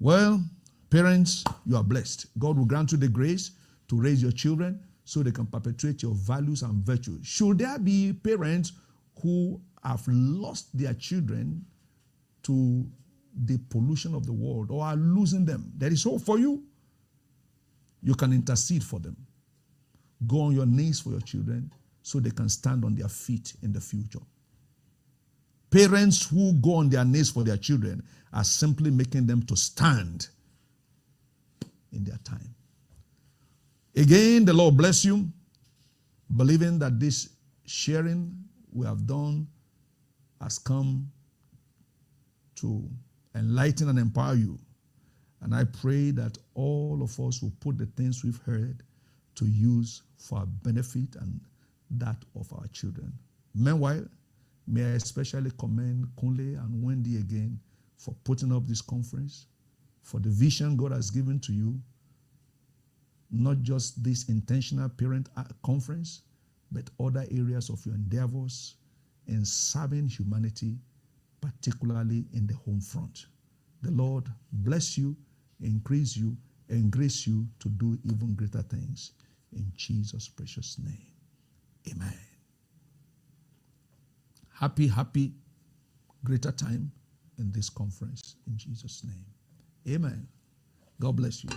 Well, parents, you are blessed. God will grant you the grace to raise your children so they can perpetuate your values and virtues. Should there be parents who have lost their children to the pollution of the world or are losing them, there is hope for you. You can intercede for them. Go on your knees for your children so they can stand on their feet in the future. Parents who go on their knees for their children are simply making them to stand in their time. Again, the Lord bless you, believing that this sharing we have done has come to enlighten and empower you. And I pray that all of us will put the things we've heard to use for our benefit and that of our children. Meanwhile, may I especially commend Kunle and Wendy again for putting up this conference, for the vision God has given to you, not just this intentional parent conference, but other areas of your endeavors in serving humanity, particularly in the home front. The Lord bless you, increase you, and grace you to do even greater things. In Jesus' precious name. Amen. Happy, greater time in this conference. In Jesus' name. Amen. God bless you.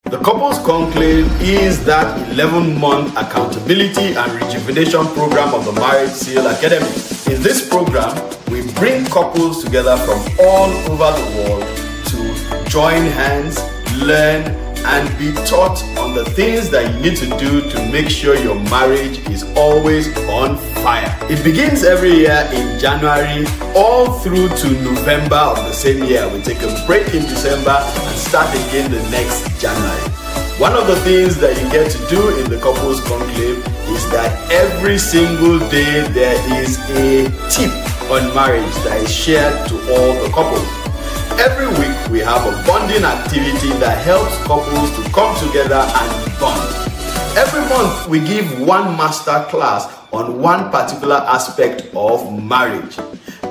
The Couples Conclave is that 11-month accountability and rejuvenation program of the Marriage Seal Academy. In this program, we bring couples together from all over the world to join hands, learn, and be taught on the things that you need to do to make sure your marriage is always on fire. It begins every year in January all through to November of the same year. We take a break in December and start again the next January. One of the things that you get to do in the Couples Conclave is that every single day there is a tip on marriage that is shared to all the couples. Every week we have a bonding activity that helps couples to come together and bond. Every month we give one master class on one particular aspect of marriage.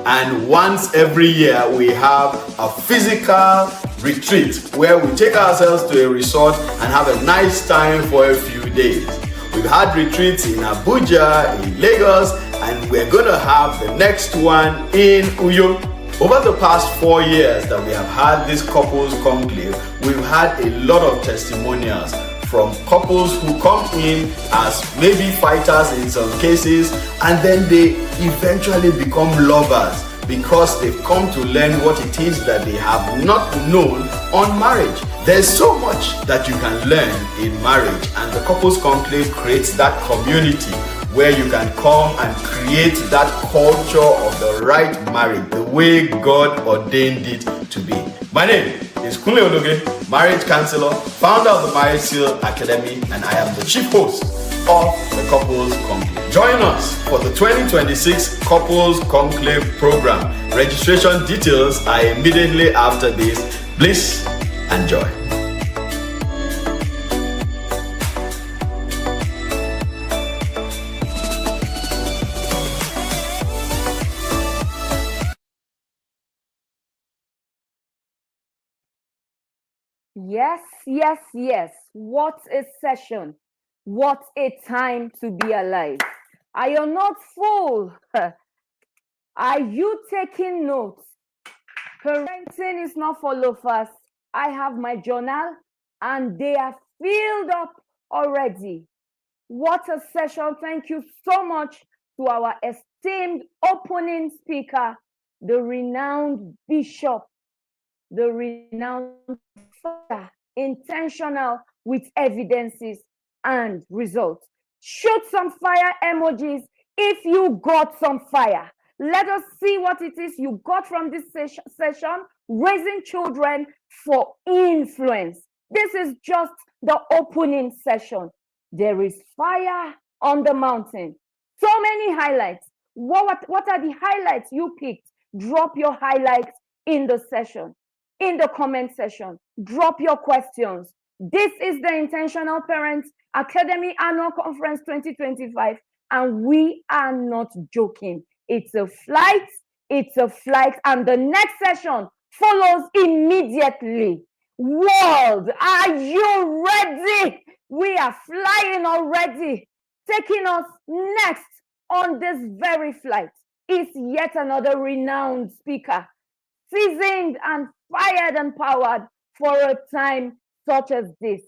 And once every year we have a physical retreat where we take ourselves to a resort and have a nice time for a few days. We've had retreats in Abuja, in Lagos, and we're going to have the next one in Uyo. Over the past 4 years that we have had this Couples Conclave, we've had a lot of testimonials from couples who come in as maybe fighters in some cases, and then they eventually become lovers because they've come to learn what it is that they have not known on marriage. There's so much that you can learn in marriage, and the Couples Conclave creates that community where you can come and create that culture of the right marriage, the way God ordained it to be. My name is Kunle Ologe, marriage counselor, founder of the Marriage Seal Academy, and I am the chief host of the Couples Conclave. Join us for the 2026 Couples Conclave program. Registration details are immediately after this. Please enjoy. Yes, yes, yes. What a session. What a time to be alive. Are you not full? Are you taking notes? Parenting is not for loafers. I have my journal and they are filled up already. What a session. Thank you so much to our esteemed opening speaker, the renowned bishop, the renowned father, intentional with evidences and results. Shoot some fire emojis if you got some fire. Let us see what it is you got from this session, raising children for influence. This is just the opening session. There is fire on the mountain. So many highlights. What are the highlights you picked? Drop your highlights in the session, in the comment section. Drop your questions. This is the Intentional Parents Academy Annual Conference 2025, and we are not joking. It's a flight, and the next session follows immediately. World, are you ready? We are flying already. Taking us next on this very flight is yet another renowned speaker, seasoned and fired and powered for a time such as this.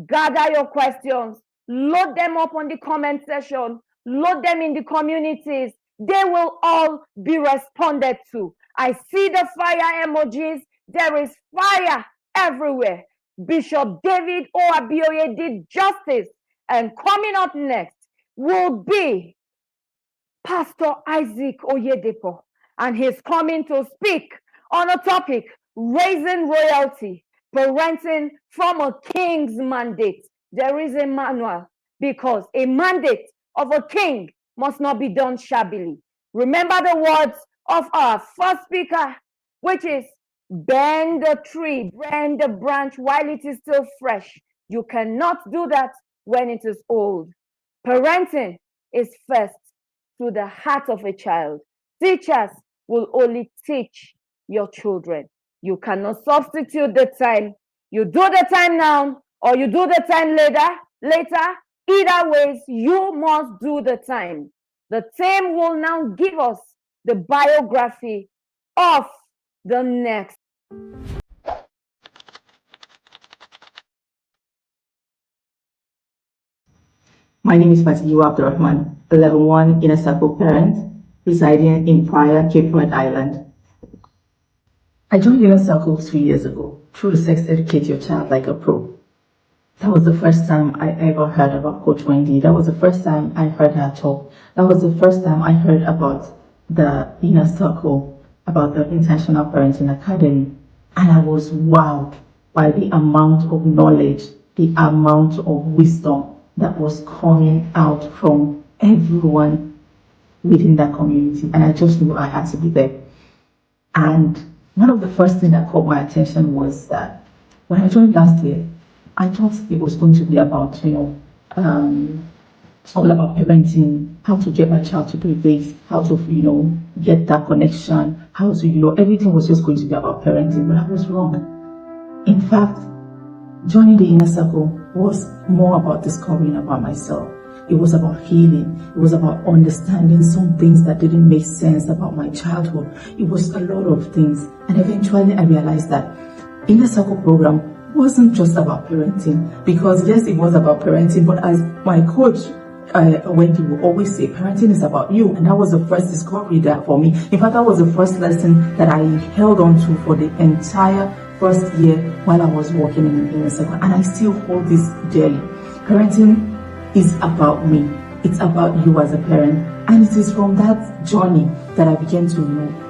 Gather your questions, load them up on the comment section, load them in the communities. They will all be responded to. I see the fire emojis. There is fire everywhere. Bishop David Oabioye did justice. And coming up next will be Pastor Isaac Oyedepo. And he's coming to speak on a topic, raising royalty, parenting from a king's mandate. There is a manual because a mandate of a king must not be done shabbily. Remember the words of our first speaker, which is bend the tree, bend the branch while it is still fresh. You cannot do that when it is old. Parenting is first to the heart of a child. Teachers will only teach your children. You cannot substitute the time. You do the time now or you do the time later. Either ways, you must do the time. The team will now give us the biography of the next My name is Fatiyu Abdurrahman, a level 1 inner circle parent residing in Praia, Cape Verde Island. I joined Inner Circle 2 years ago through the Sex Educate Your Child Like a Pro. That was the first time I ever heard about Coach Wendy. That was the first time I heard her talk. That was the first time I heard about the Inner Circle, about the Intentional Parenting Academy. And I was wowed by the amount of knowledge, the amount of wisdom that was coming out from everyone within that community. And I just knew I had to be there. And one of the first things that caught my attention was that when I joined last year, I thought it was going to be about, all about parenting, how to get my child to do this, how to, get that connection, how to, everything was just going to be about parenting, but I was wrong. In fact, joining the Inner Circle was more about discovering about myself. It was about healing. It was about understanding some things that didn't make sense about my childhood. It was a lot of things. And eventually I realized that Inner Circle program wasn't just about parenting, because yes, it was about parenting, but as my coach, Wendy, will always say, parenting is about you. And that was the first discovery that for me. In fact, that was the first lesson that I held on to for the entire first year while I was working in Inner Circle. And I still hold this dearly. Parenting is about me. It's about you as a parent. And it is from that journey that I began to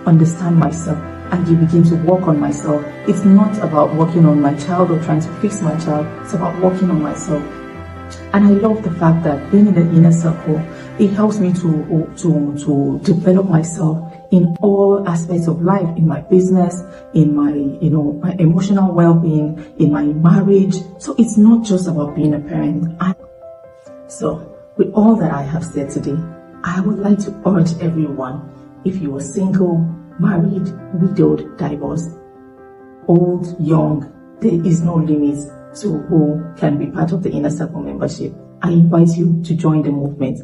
understand myself and begin to work on myself. It's not about working on my child or trying to fix my child. It's about working on myself. And I love the fact that being in the Inner Circle, it helps me to develop myself in all aspects of life, in my business, in my, my emotional well-being, in my marriage. So it's not just about being a parent. So with all that I have said today, I would like to urge everyone, if you are single, married, widowed, divorced, old, young, there is no limit to who can be part of the Inner Circle membership. I invite you to join the movement.